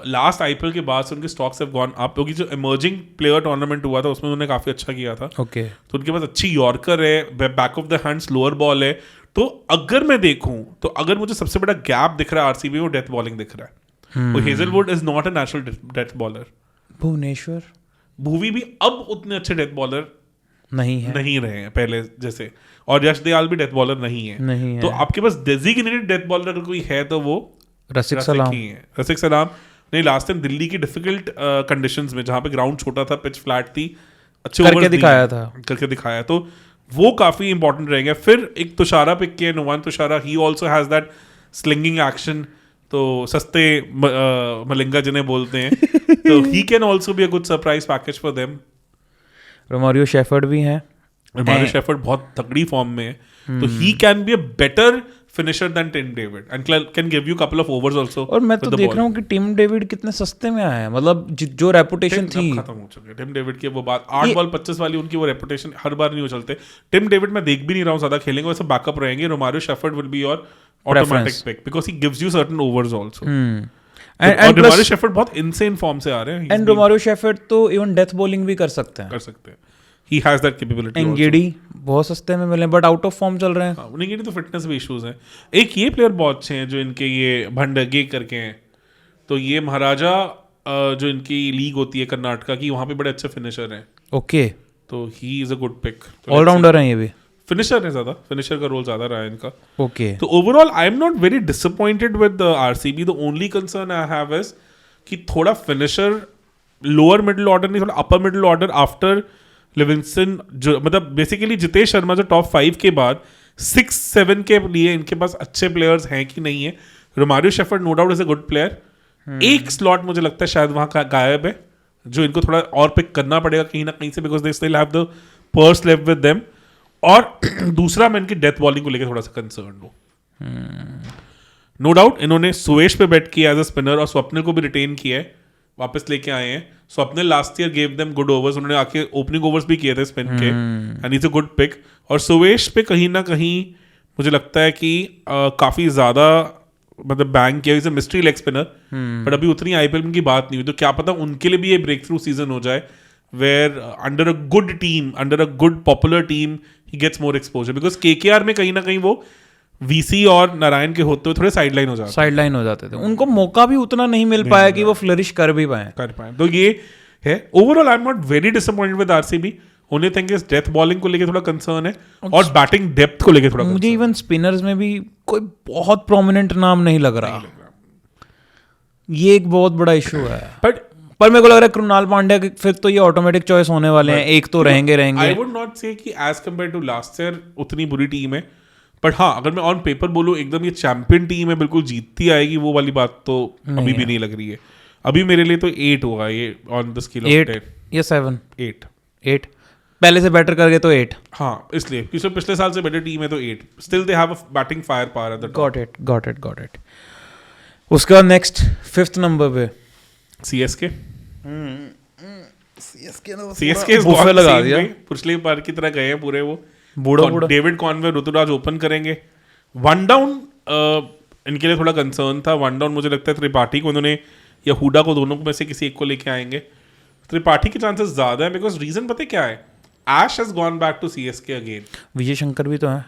लास्ट IPL के बाद से उनके स्टॉक्स हैव गॉन अप, क्योंकि जो इमर्जिंग प्लेयर टूर्नामेंट हुआ था उसमें उन्होंने काफी अच्छा किया था. ओके. तो उनके पास अच्छी यॉर्कर है, back of the hand slower ball है. तो अगर मैं देखूं तो अगर मुझे सबसे बड़ा गैप दिख रहा है RCB में वो डेथ बॉलिंग दिख रहा है. तो Hazlewood is not a natural death bowler. Bhuvneshwar Bhuvi भी अब उतने अच्छे डेथ बॉलर नहीं रहे हैं पहले जैसे, और यश दयाल भी डेथ बॉलर नहीं है. तो आपके पास डेजिग्नेटेड डेथ बॉलर अगर कोई है तो वो रसिक सलाम ही है. रसिक सलाम नहीं, लास्ट टाइम दिल्ली की डिफिकल्ट कंडीशंस में जहाँ पे ग्राउंड छोटा था, पिच फ्लैट थी, अच्छे करके दिखाया था. करके दिखाया. तो वो काफी इंपॉर्टेंट रहेंगे. फिर एक तुषारा पिक किया, Nuwan Thushara. He also has that slinging action. तो सस्ते मलिंगा जिन्हें बोलते हैं. तो he can also be a good surprise package for them. Romario shepherd भी है. रोमारियो शेफर्ड बहुत तगड़ी फॉर्म में है. तो he can be a better finisher than Tim David and can give you couple of overs also. और मैं तो देख रहा हूँ कि टिम डेविड कितने सस्ते में आया है. मतलब जो रेपुटेशन थी खत्म हो चुकी है टिम डेविड की. वो बात 8 बॉल 25 वाली उनकी वो रेपुटेशन हर बार नहीं उछलते. टिम डेविड मैं देख भी नहीं रहा हूँ ज्यादा खेलेंगे, वैसे बैकअप रहेंगे. Romario Shepherd will be your automatic pick because he gives you certain overs also. And Romario Shepherd बहुत इनसेन फॉर्म से आ रहे हैं. एंड रोमारियो शेफर्ड तो इवन डेथ बॉलिंग भी कर सकते हैं. He has that capability. एंगेडी बहुत सस्ते में मिले बट आउट ऑफ फॉर्म चल रहे हैं. उनके तो फिटनेस भी इश्यूज हैं. एक ये प्लेयर बहुत अच्छे हैं जो इनके ये भंडगे करके हैं. तो ये महाराजा जो इनकी लीग होती है कर्नाटका की, वहाँ पे बड़े अच्छे फिनिशर हैं. ओके. तो he is a good pick. Allrounder हैं ये भी. फिनिशर है ज्यादा. फिनिशर का रोल ज्यादा रहा है इनका. ओके. तो overall I am not very disappointed with RCB. The only concern I have is कि थोड़ा फिनिशर लोअर मिडिल ऑर्डर नहीं, थोड़ा upper middle order after Livingstone, जो मतलब बेसिकली जितेश शर्मा जो टॉप 5 के बाद 6-7 के लिए इनके पास अच्छे प्लेयर्स हैं कि नहीं है. Romario Shepherd no doubt is a good player. एक स्लॉट मुझे लगता है शायद वहाँ का गायब है जो इनको थोड़ा और पिक करना पड़ेगा कहीं ना कहीं से, because they still have the purse left with them. और दूसरा मैं इनकी डेथ बॉलिंग को लेकर थोड़ा सा कंसर्न हूँ. नो डाउट इन्होंने सुवेश पे बेट किया एज अ स्पिनर और स्वप्निल को भी रिटेन किया है, वापस लेके आए हैं. Swapnil last year gave them good overs. उन्होंने आके ओपनिंग ओवर्स भी किए थे स्पिन के and is a good pick. और सुवेश पे कहीं ना कहीं मुझे लगता है कि काफी ज्यादा मतलब बैंक किया. Is a mystery leg spinner but अभी उतनी आईपीएल में की बात नहीं हुई. तो क्या पता उनके लिए भी ये ब्रेक थ्रू सीजन हो जाए where under a good team, under a good popular team he gets more exposure. Because KKR में कहीं ना कहीं वो वीसी और नारायण के होते हुए थोड़े साइडलाइन हो जाते थे. उनको मौका भी उतना नहीं मिल पाया कि वो फ्लरिश कर पाए. तो ये है. Overall I am not very disappointed with RCB. Only thing is death bowling को लेके थोड़ा कंसर्न है और बैटिंग डेप्थ को लेके थोड़ा. मुझे इवन स्पिनर्स में भी कोई बहुत प्रोमिनेंट नाम नहीं लग रहा. ये एक बहुत बड़ा इशू है. पर मेरे को लग रहा है कृणाल पांड्या फिर तो ये ऑटोमेटिक चॉइस होने वाले हैं. एक तो रहेंगे. आई वुड नॉट से कि as compare to last year उतनी बुरी टीम है. बट हाँ, अगर मैं ऑन पेपर बोलूँ एकदम ये चैंपियन टीम है, बिल्कुल जीतती आएगी, वो वाली बात तो अभी भी नहीं लग रही है. अभी मेरे लिए तो 8 होगा ये ऑन द स्केल ऑफ 10 या 7. 8 पहले से बेटर करके तो 8. हाँ, इसलिए क्योंकि पिछले साल से बेटर टीम है तो 8. Still they have a batting fire power at the top. Got it. उसके बाद नेक्स्ट 5th नंबर पे सीएसके. सीएसके बुफे लगा दिया. पिछली बार की तरह गए हैं पूरे. वो बूढ़ा डेविड कॉनवे ऋतुराज ओपन करेंगे. वन डाउन इनके लिए थोड़ा कंसर्न था. वन डाउन मुझे लगता है त्रिपाठी को उन्होंने या हुडा को, दोनों में से किसी एक को लेके आएंगे. त्रिपाठी के चांसेस ज्यादा है बिकॉज रीजन पता है क्या है. Ash has gone back to CSK again. Vijay Shankar भी तो है.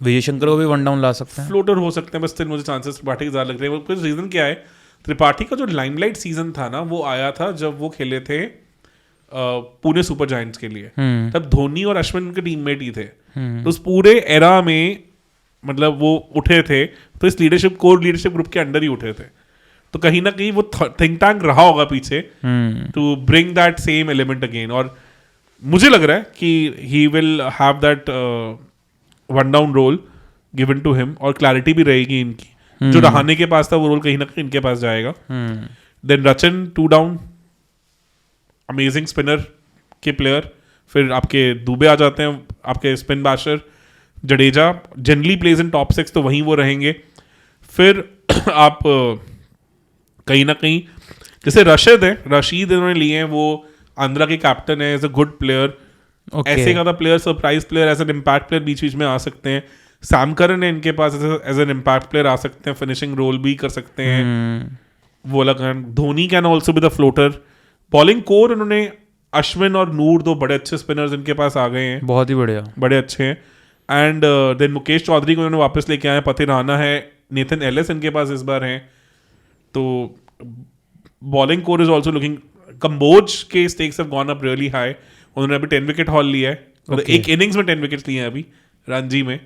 विजय शंकर को भी वन डाउन ला सकते हैं. फ्लोटर हो सकते हैं, बस स्टिल मुझे चांसेस त्रिपाठी के ज्यादा लग रहे हैं. कुछ रीजन क्या है. त्रिपाठी का जो लाइमलाइट सीजन था ना, वो आया था जब वो खेले थे पुणे सुपर जायंट्स के लिए. तब धोनी और अश्विन के टीममेट ही थे. तो उस पूरे एरा में मतलब वो उठे थे तो इस लीडरशिप कोर लीडरशिप ग्रुप के अंडर ही उठे थे. तो कहीं ना कहीं वो थिंक टैंक रहा होगा पीछे to bring that same element again. और मुझे लग रहा है कि he will have that one down role given to him और क्लैरिटी भी रहेगी इनकी. जो रहाने के पास था वो रोल कहीं ना कहीं इनके पास जाएगा. देन रचन 2 डाउन, अमेजिंग स्पिनर के प्लेयर. फिर आपके दुबे आ जाते हैं, आपके spin बैशर. Jadeja generally plays in top 6 तो वहीं वो रहेंगे. फिर आप कहीं ना कहीं जैसे रशीद इन्होंने लिए हैं, वो आंध्रा के कैप्टन है, एज अ गुड प्लेयर. ऐसे का player, surprise player, as an impact player बीच बीच में आ सकते हैं. सैम करन है इनके पास, एज एन इम्पैक्ट प्लेयर आ सकते हैं, फिनिशिंग रोल भी कर सकते हैं. वो लगा. Dhoni can also be the floater. Bowling core उन्होंने अश्विन और नूर, 2 बड़े अच्छे स्पिनर्स इनके पास आ गए हैं. बहुत ही बढ़िया, बड़े अच्छे हैं. एंड देन मुकेश चौधरी को उन्होंने वापस लेके आए. पति राना है, नेथन एलिस इनके पास इस बार हैं. तो bowling core is also looking. Kamboj के stakes have gone up really high. उन्होंने अभी 10 विकेट हॉल लिया है. मतलब एक इनिंग्स में 10 विकेट्स लिए हैं अभी रणजी में.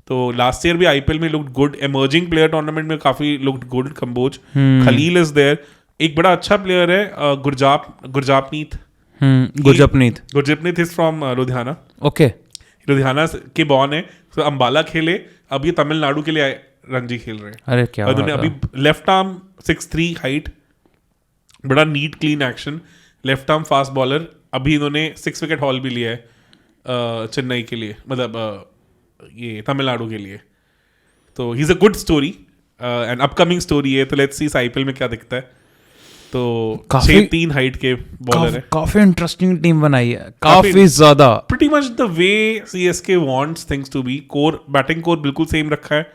तो लास्ट ईयर भी आईपीएल में looked good. Emerging player tournament में काफी looked good Kamboj. Khaleel is there. एक बड़ा अच्छा प्लेयर है Gurjapneet is from Ludhiana. Okay. Ludhiana के बॉर्न है, तो अंबाला खेले, अब ये तमिलनाडु के लिए रणजी खेल रहे हैं। अरे क्या और उन्होंने अभी लेफ्ट आर्म 6'3" हाइट, बड़ा neat clean action, left arm fast bowler. अभी इन्होंने 6 विकेट हॉल भी लिया है चेन्नई के लिए, मतलब ये तमिलनाडु के लिए। तो he is a good story and upcoming story है, तो लेट्स सी इस IPL में क्या दिखता है। तो 6'3" हाइट के बॉलर है। काफी इंटरेस्टिंग टीम बनाई है, काफी ज्यादा। Pretty much the way CSK wants things to be. Core, batting core बिल्कुल सेम रखा है,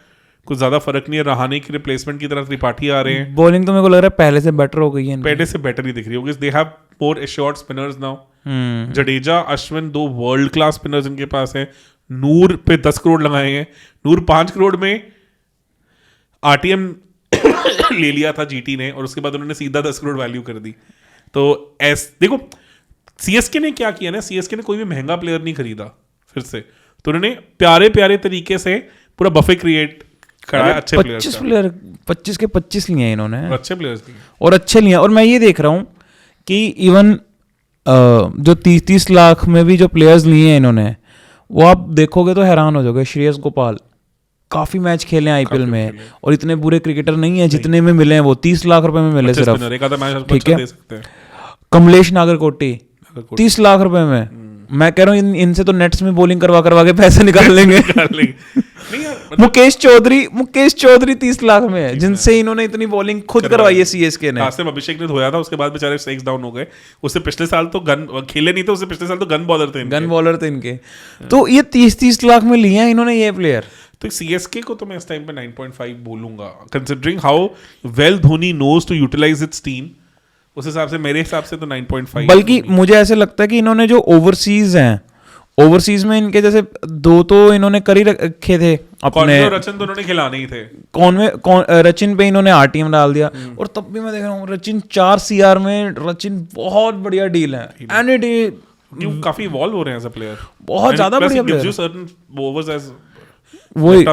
कुछ ज्यादा फर्क नहीं है। रहाणे की रिप्लेसमेंट की तरह त्रिपाठी आ रहे हैं। बॉलिंग तो मेरे को लग रहा है पहले से बेटर हो गई है, पहले से बेटर ही दिख रही होगी। They have more assured spinners now. Jadeja, Ashwin, 2 world class spinners इनके पास है। नूर पे 10 करोड़ लगाए हैं। नूर 5 करोड़ में RTM ले लिया था GT ने, और उसके बाद उन्होंने सीधा 10 करोड़ वैल्यू कर दी। तो देखो CSK ने क्या किया ना, CSK ने कोई भी महंगा प्लेयर नहीं खरीदा फिर से, तो उन्होंने प्यारे प्यारे तरीके से पूरा बफे क्रिएट करा है। अच्छे 25 प्लेयर 25 के 25 लिए हैं इन्होंने, अच्छे प्लेयर्स लिए और अच्छे लिए। और मैं ये देख रहा हूँ कि इवन जो 30 लाख में भी जो प्लेयर्स लिए हैं इन्होंने, वो आप देखोगे तो हैरान हो जाओगे। श्रेयस गोपाल काफी मैच खेले हैं IPL में, और इतने बुरे क्रिकेटर नहीं है जितने में मिले हैं वो 30 लाख रुपए में मिले सिर्फ, ठीक है। कमलेश नागरकोटी 30 लाख रुपए में। मैं कह रहा हूँ इनसे तो नेट्स में बॉलिंग करवा करवा के पैसे निकाल लेंगे। मुकेश चौधरी 30 लाख में है, जिनसे इन्होंने इतनी बॉलिंग खुद करवाई है CSK ने। आसिफ अभिषेक ने धोया था, उसके बाद बेचारे स्ट्राइक्स डाउन हो गए। उससे पिछले साल तो गन खेले नहीं थे, उससे पिछले साल तो गन बॉलर थे इनके। तो ये 30 लाख में लिए हैं इन्होंने ये प्लेयर। तो CSK को तो मैं इस टाइम पे 9.5 बोलूंगा, considering how well Dhoni knows to utilize its team. उस हिसाब से मेरे हिसाब से तो 9.5। बल्कि मुझे ऐसे लगता है कि इन्होंने जो ओवरसीज हैं, ओवरसीज में इनके जैसे 2 तो इन्होंने कर ही रखे थे अपने। रचिन तो उन्होंने खिलाने ही थे। रचिन पे इन्होंने RTM डाल दिया, और तब भी मैं देख रहा हूँ रचिन 4 CR में, रचिन बहुत बढ़िया डील है। एनी डे काफी इवॉल्व हो रहे हैं एज अ प्लेयर, बहुत ज्यादा बढ़िया प्लेयर। वही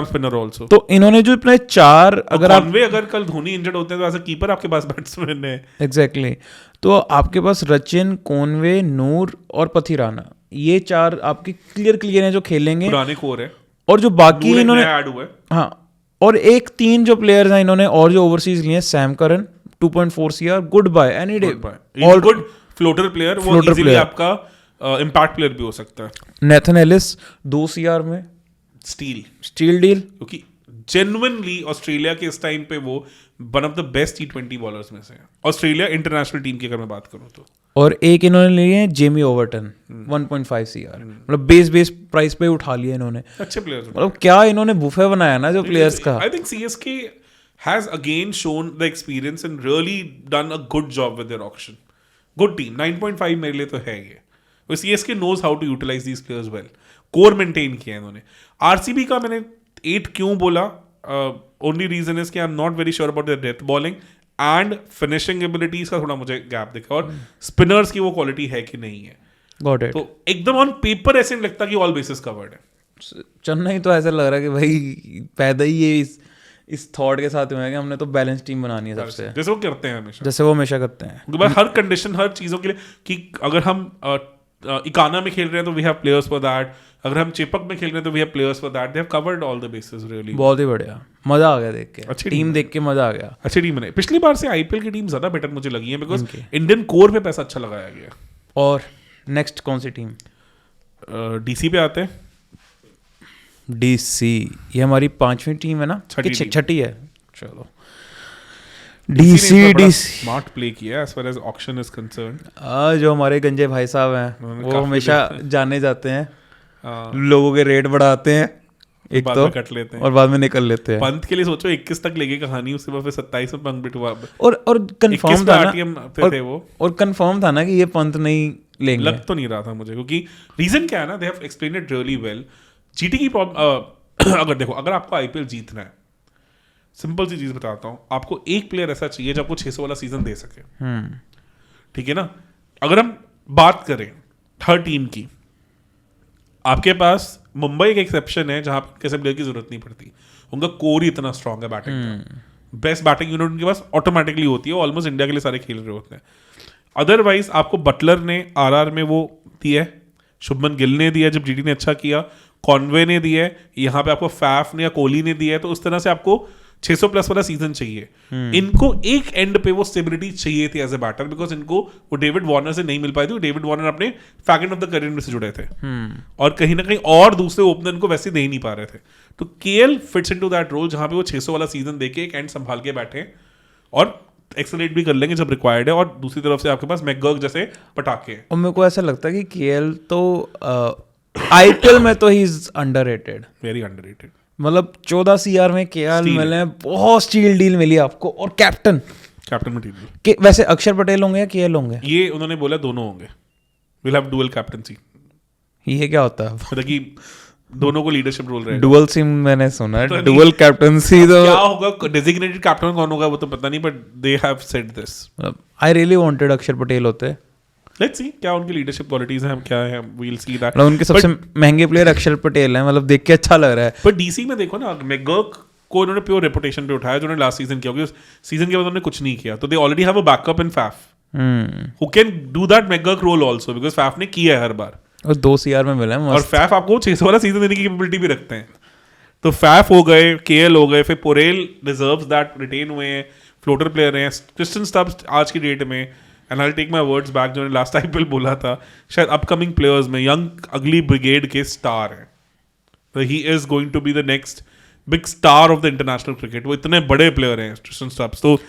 तो इन्होंने जो अपने 4, अगर कल धोनी इंजर्ड होते हैं तो एज अ कीपर आपके पास बैट्समैन है। एग्जैक्टली। तो आपके पास रचिन, कॉनवे, नूर और पथिराना, ये 4 आपके क्लियर हैं जो खेलेंगे, पुराने कोर है। और जो बाकी इन्होंने ऐड हुआ है, हाँ, और 3 जो प्लेयर्स हैं इन्होंने और जो ओवरसीज लिए, Sam Curran 2.4 CR, good by any day, all good floater player, वो इजीली आपका इंपैक्ट प्लेयर भी हो सकता है। नेथन एलिस 2 CR में स्टील डील, क्योंकि जेन्युइनली ऑस्ट्रेलिया के इस टाइम पे वो one of the best T20 bowlers में से है, ऑस्ट्रेलिया इंटरनेशनल टीम की अगर मैं बात करूं तो। और एक इन्होंने लिए हैं जेमी ओवरटन 1.5 CR, मतलब बेस प्राइस पे उठा लिया इन्होंने। अच्छे प्लेयर्स, मतलब क्या इन्होंने बुफे बनाया ना जो प्लेयर्स का। I think CSK has again shown the experience and really done a good job with their auction. Good team, 9.5 मेरे लिए तो है ये। CSK knows how to utilize these players well. Core maintain किया इन्होंने। RCB का मैंने 8 क्यों बोला, ओनली रीजन इज कि I am not very sure about their death bowling and finishing abilities का थोड़ा मुझे गैप दिखा, और स्पिनर्स की वो क्वालिटी है कि नहीं है। Got it. तो एकदम ऑन पेपर ऐसे नहीं लगता कि ऑल बेसिस कवर्ड है। चेन्नई तो ऐसा लग रहा है कि भाई पैदा ही ये इस थॉट के साथ हुआ है कि हमने तो बैलेंस टीम बनानी है सबसे, जैसे वो करते हैं हमेशा, जैसे वो हमेशा करते हैं हर कंडीशन, हर चीजों के लिए। कि अगर हम इकाना में खेल रहे हैं तो we have players for that, अगर हम चेपक में खेल रहे हैं तो we have players for that. They have covered all the basis really. बहुत ही बढ़िया, मजा आ गया देख के, अच्छी टीम देख के मजा आ गया। अच्छी टीम है। पिछली बार से IPL की टीम ज्यादा बेटर मुझे लगी है, बिकॉज इंडियन कोर पे पैसा अच्छा लगाया गया। और नेक्स्ट कौन सी टीम? DC पे आते हैं। DC ये हमारी 5वीं टीम है ना, छठी है। चलो DC स्मार्ट प्ले किया as far as auction is concerned। जो हमारे गंजे भाई साहब हैं वो हमेशा जाने जाते हैं, लोगों के रेट बढ़ाते हैं एक तो, कट लेते हैं और बाद में निकल लेते हैं। पंत के लिए सोचो 21 तक लेके कहानी, उसके बाद फिर 27 में पंत बिटवा, और कंफर्म था ना, और कंफर्म था ना कि ये पंत नहीं लेंगे। लग तो नहीं रहा था मुझे, क्योंकि रीजन क्या है ना, they have explained it really well. GT की प्रॉब्लम, अगर देखो, अगर आपको IPL जीतना है, सिंपल सी चीज बताता हूं, आपको एक प्लेयर ऐसा चाहिए जो आपको 600 वाला सीजन दे सके। ठीक है ना। अगर हम बात करें थर्ड टीम की, आपके पास मुंबई एक एक्सेप्शन है जहां पर किसी प्लेयर की जरूरत नहीं पड़ती, उनका कोर ही इतना स्ट्रांग है बैटिंग का, बेस्ट बैटिंग यूनिट उनके पास ऑटोमेटिकली होती है, ऑलमोस्ट इंडिया के लिए सारे खेल रहे होते हैं। अदरवाइज आपको बटलर ने RR में वो दिया है, शुभमन गिल ने दिया जब GT ने अच्छा किया, कॉन्वे ने दिया है, यहाँ पे आपको फैफ ने या कोहली ने दिया है, तो उस तरह से आपको 600 प्लस वाला सीजन चाहिए। इनको एक एंड पे वो स्टेबिलिटी चाहिए थी एज ए बैटर, बिकॉज इनको वो डेविड वार्नर से नहीं मिल पाई थी। डेविड वार्नर अपने फैगेंड ऑफ द करियर में से जुड़े थे और कहीं ना कहीं और दूसरे ओपनर इनको वैसे दे नहीं पा रहे थे। तो KL fits into that role जहां पे वो 600 वाला सीजन देके एक एंड संभाल के बैठे और एक्सेलरेट भी कर लेंगे जब रिक्वायर्ड है, और दूसरी तरफ से आपके पास मैकगर्क जैसे पटाखे हैं। और मेरे को ऐसा लगता है कि केएल तो आईपीएल में तो he is underrated, very underrated. मतलब 14 CR में केएल मिले हैं, बहुत स्टील डील मिली आपको। और कैप्टन मटेरियल के वैसे अक्षर पटेल होंगे या केएल होंगे? ये उन्होंने बोला दोनों होंगे, विल हैव डुअल कैप्टनसी। ये क्या होता है? मतलब कि दोनों को लीडरशिप रोल रहेगा। डुअल सिम मैंने सुना है, डुअल कैप्टनसी तो क्या होगा, डेजिग्नेटेड कैप्टन कौन होगा वो तो पता नहीं, but they have said this. I really wanted अक्षर पटेल होते। लेट्स सी क्या उनकी लीडरशिप क्वालिटीज हैं, क्या है, वी विल सी दैट। मतलब उनके सबसे महंगे प्लेयर अक्षर पटेल हैं, मतलब देख के अच्छा लग रहा है। पर डीसी में देखो ना, मैकगर्क को उन्होंने प्योर रेपुटेशन पे उठाया जो उन्होंने लास्ट सीजन किया, क्योंकि सीजन के बाद उन्होंने कुछ नहीं किया, तो they already have a backup in Faf who can do that McGurk role also, because Faf ने किया है हर बार और 2 CR में मिला है और फैफ आपको 600 वाला सीजन देने की कैपेबिलिटी भी रखते हैं। तो फैफ हो गए, केएल हो गए, फिर पोरेल डिजर्व्स दैट, रिटेन हुए हैं, फ्लोटर प्लेयर हैं। क्रिस्टन स्टब्स आज की डेट में, and I take my words back, जो लास्ट आईपीएल बोला था, शायद अपकमिंग प्लेयर्स में यंग अगली ब्रिगेड के स्टार हैं। तो he is going to be the next big star of the international cricket. वो इतने बड़े प्लेयर हैं क्रिस्टन स्टब्स, तो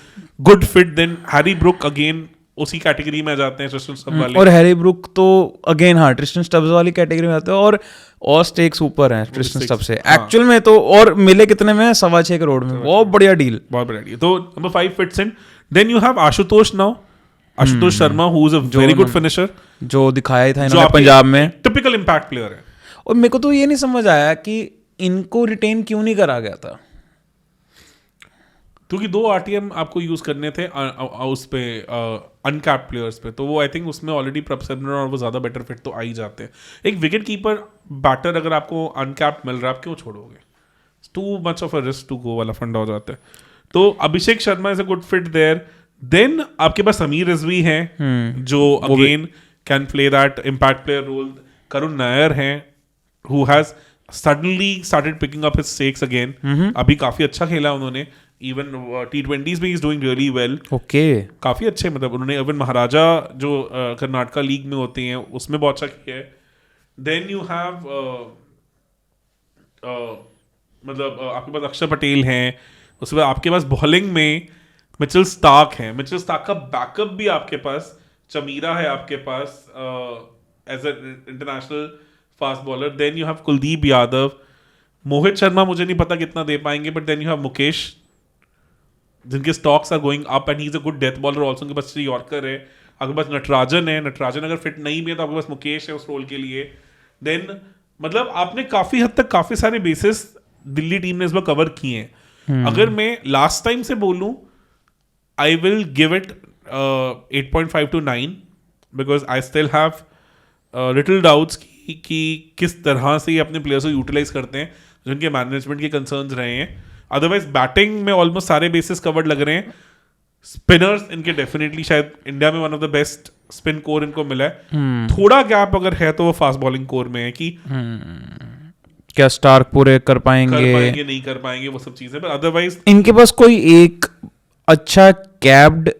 good fit. Then Harry Brook again उसी कैटेगरी में जाते हैं ट्रिस्टन स्टब्स वाले। और हैरी ब्रुक तो अगेन हाँ ट्रिस्टन स्टब्स वाली कैटेगरी में आते हैं, और स्टेक्स ऊपर हैं ट्रिस्टन स्टब्स से एक्चुअल में तो। और मिले कितने में? 6.25 करोड़ में। बहुत बढ़िया डील, बहुत बढ़िया डील। तो number 5 fits in. Then you have Ashutosh now, Ashutosh Sharma who is a very good finisher, जो दिखाया ही था इन्होंने पंजाब में। टिपिकल इंपैक्ट प्लेयर है। और मेरे को तो ये नहीं समझ आया कि इनको रिटेन क्यों नहीं करा गया था, क्योंकि 2 RTM आपको यूज करने थे उस पे अनकैप्ड प्लेयर्स पे, तो वो आई थिंक उसमें ऑलरेडी प्रपसेबनर और वो ज्यादा बेटर फिट तो आ ही जाते हैं। एक विकेट कीपर बैटर अगर आपको अनकैप्ड मिल रहा है, आप क्यों छोड़ोगे? Too much of a risk to go वाला फंडा हो जाता है। तो Abhishek Sharma is a good fit there. Then आपके पास समीर रिजवी हैं जो again can play that impact player role. Karun Nair हैं who has suddenly started picking up his stakes again. अभी काफी अच्छा खेला उन्होंने, इवन T20s में is doing really well. Okay, काफी अच्छे, मतलब उन्होंने इवन महाराजा जो कर्नाटका लीग में होते हैं उसमें बहुत अच्छा किया है। देन यू हैव मतलब आपके पास अक्षर पटेल हैं, उसके बाद आपके पास बॉलिंग में मिचेल स्टार्क हैं। मिचेल स्टार्क का बैकअप भी आपके पास चमीरा है आपके पास as a international fast bowler. Then you have Kuldeep Yadav. Mohit Sharma मुझे नहीं पता कितना दे पाएंगे, but then you have Mukesh जिनके stocks are going up and he is a good death bowler also. उनके पास यॉर्कर है, आपके पास नटराजन है। नटराजन अगर फिट नहीं भी है तो आपके पास मुकेश है उस रोल के लिए। देन मतलब आपने काफी हद तक काफी सारे बेसिस दिल्ली टीम ने इस बार कवर किए हैं। अगर मैं लास्ट टाइम से बोलूं, I will give it 8.5 to 9 because I still have little doubts कि किस तरह से ये अपने प्लेयर्स को यूटिलाइज करते हैं, जिनके मैनेजमेंट के कंसर्न्स रहे हैं। अदरवाइज बैटिंग में ऑलमोस्ट सारे बेसिस कवर्ड लग रहे हैं। स्पिनर्स इनके डेफिनेटली शायद इंडिया में one of the best spin core इनको मिला है। थोड़ा गैप अगर है तो वो फास्ट बॉलिंग कोर में है कि क्या स्टार्क पूरे कर पाएंगे नहीं कर पाएंगे वो सब चीजें, पर अदरवाइज इनके पास कोई एक अच्छा कैप्ड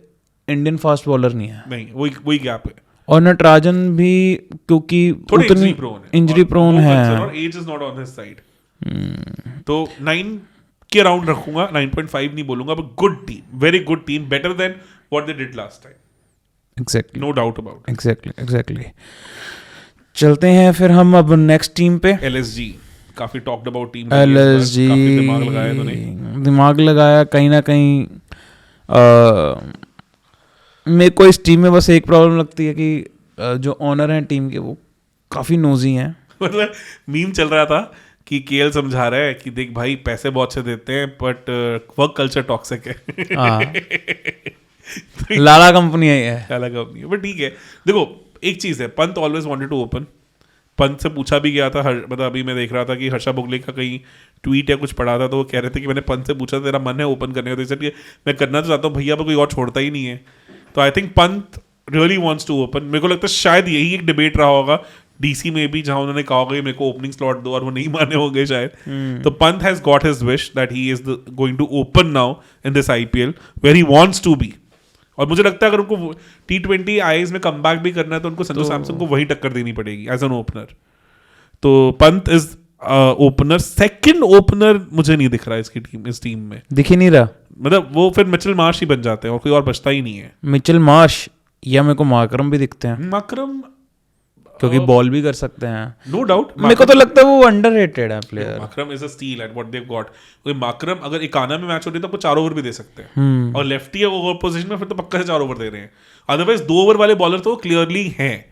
इंडियन फास्ट बॉलर नहीं है। नहीं, वही गैप है। और नटराजन भी क्योंकि उतनी इंजरी प्रोन है और age is not on his side, तो 9 के अराउंड रखूंगा। 9.5 नहीं बोलूंगा, but good team, very good team, better than what they did last time. Exactly, no doubt about it. Exactly. चलते हैं फिर हम अब नेक्स्ट टीम पे। LSG काफी टॉक्ड अबाउट टीम। LSG काफी दिमाग लगाया इन्होंने, दिमाग लगाया कहीं ना कहीं। मेरे को इस टीम में बस एक प्रॉब्लम लगती है कि जो ऑनर हैं टीम के वो काफी नोजी हैं। मतलब मीम चल रहा था कि केएल समझा रहा है कि देख भाई पैसे बहुत अच्छे देते हैं बट वर्क कल्चर टॉक्सिक है। लाला कंपनी है, लाला कंपनी, बट ठीक है। देखो एक चीज है, Pant always wanted to open. Pant से पूछा भी गया था, मतलब अभी मैं देख रहा था कि हर्षा भोगले का कहीं ट्वीट या कुछ पढ़ा था, तो वो कह रहे थे कि मैंने पंत से पूछा तेरा मन है ओपन करने का, तो इसलिए मैं करना तो चाहता हूँ भैया, पर कोई और छोड़ता ही नहीं है। तो I think Pant really wants to open. मेरे को लगता है शायद यही एक डिबेट रहा होगा डीसी में भी, जहां उन्होंने कहा होगा मेरे को ओपनिंग स्लॉट दो, और वो नहीं माने होंगे शायद। तो Pant has got his wish that he is going to open now in this IPL where he wants to be. और मुझे लगता है अगर उनको T20 आईज में कमबैक भी करना है तो उनको संजू सैमसन को वही टक्कर देनी पड़ेगी एज एन ओपनर। तो Pant is opener. Second opener मुझे नहीं दिख रहा इस टीम में दिख ही नहीं रहा। मतलब वो फिर मिचेल मार्श ही बन जाते हैं और कोई और बचता ही नहीं है। मिचेल मार्श या मेरे को माकरम भी दिखते हैं, माकरम क्योंकि बॉल भी कर सकते हैं। No doubt. मेरे को तो लगता है वो अंडररेटेड है player. Markram is a steal at what they've got. कोई माकरम अगर इकाना में मैच हो रही है तो आपको 4 ओवर भी दे सकते हैं, और लेफ्टी ओवर पोजीशन में फिर तो पक्का से 4 ओवर दे रहे हैं। अदरवाइज 2 ओवर वाले बॉलर तो क्लियरली हैं।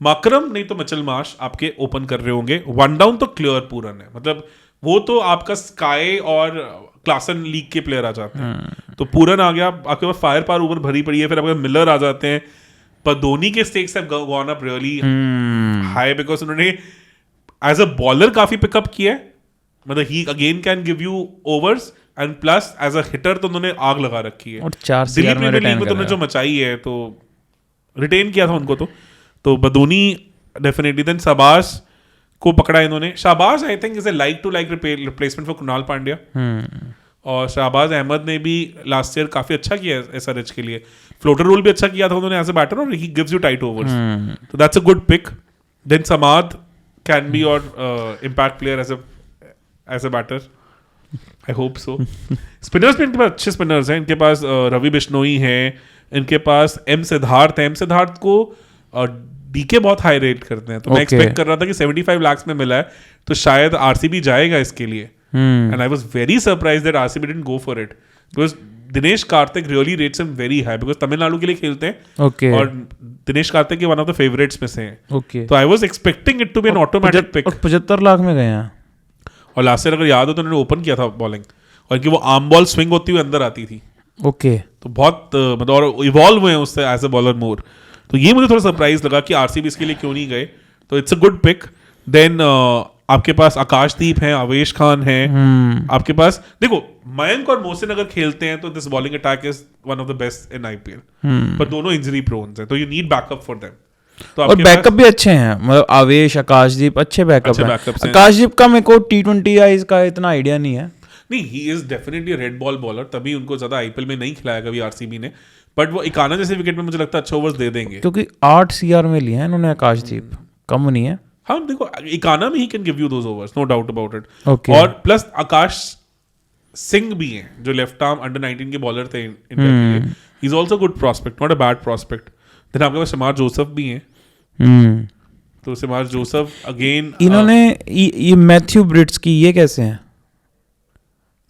माकरम नहीं तो मिचेल मार्श आपके ओपन कर रहे होंगे। 1 डाउन तो क्लियर पूरन है, मतलब वो तो आपका स्काई और क्लासन लीग के प्लेयर आ जाते हैं। तो पूरन आ गया, आपके पास फायर पार ओवर भरी पड़ी है, फिर आपके मिलर आ जाते हैं। पर धोनी के stakes have gone up really high because उन्होंने एज अ बॉलर काफी पिकअप किया है। मतलब he again can give you overs and plus as a hitter तो उन्होंने आग लगा रखी है। और 4 दिल्ली प्रीमियर लीग में तो उन्होंने जो मचाई है, तो रिटेन किया था उनको। तो बदोनी डेफिनेटली। देन शाबाश को पकड़ा इन्होंने। Shahbaz I think is a like to like replacement for Krunal Pandya. और शाहबाज अहमद ने भी लास्ट ईयर काफी अच्छा किया एसआरएच के लिए। फ्लोटर रोल भी अच्छा किया था उन्होंने एज अ बैटर, और he gives you tight overs, तो that's a good pick. Then Samad can be your impact player as a batter, I hope so. Spinners में इनके पास अच्छे स्पिनर्स हैं। इनके पास रवि बिश्नोई है, इनके पास एम सिद्धार्थ है। एम सिद्धार्थ को डीके बहुत हाई रेट करते हैं, तो मैं एक्सपेक्ट कर रहा था कि 75 लाख में मिला है तो शायद आरसीबी जाएगा इसके लिए। And I was very surprised that RCB didn't go for it because Dinesh Karthik really rates him very high because Tamil Nadu के लिए खेलते हैं। Okay. और Dinesh Karthik one of the favorites में से हैं। Okay. तो I was expecting it to be an automatic pick। और 75 लाख में गए हैं। और लास्ट ईयर अगर याद हो तो उन्होंने ओपन किया था बॉलिंग, और कि वो आर्म बॉल स्विंग होती हुई अंदर आती थी। Okay. तो बहुत मतलब और इवॉल्व हुए हैं उससे एज अ बॉलर मोर। तो ये मुझे थोड़ा सरप्राइज लगा कि आरसीबी इसके लिए क्यों नहीं गए। तो it's a good pick. Then आपके पास आकाशदीप है, अवेश खान है। आपके पास देखो मयंक और मोहसिन अगर खेलते हैं तो this bowling attack is one of the best in IPL. पर दोनों इंजरी प्रोन हैं, तो you need backup for them. तो और बैकअप भी अच्छे हैं, मतलब आवेश, आकाशदीप अच्छे बैकअप हैं। आकाशदीप का मेरे को T20 आईज का इतना आइडिया नहीं है। नहीं, he is definitely red ball bowler, तभी उनको ज्यादा आईपीएल में नहीं खिलाया कभी आरसीबी ने। बट वो इकाना जैसे विकेट में मुझे लगता है अच्छे ओवर्स दे देंगे, क्योंकि 8 CR में लिए हैं इन्होंने आकाशदीप, कम नहीं है। हाँ देखो इकाना में he can give you those overs, no doubt about it. Okay. और प्लस आकाश सिंह भी हैं जो लेफ्ट आर्म अंडर 19 के बॉलर थे इंडिया के लिए। He is also good prospect, not a bad prospect. Then आपके पास शमार जोसेफ भी हैं। तो शमार जोसेफ अगेन इन्होंने ये मैथ्यू ब्रिट्स की ये कैसे हैं?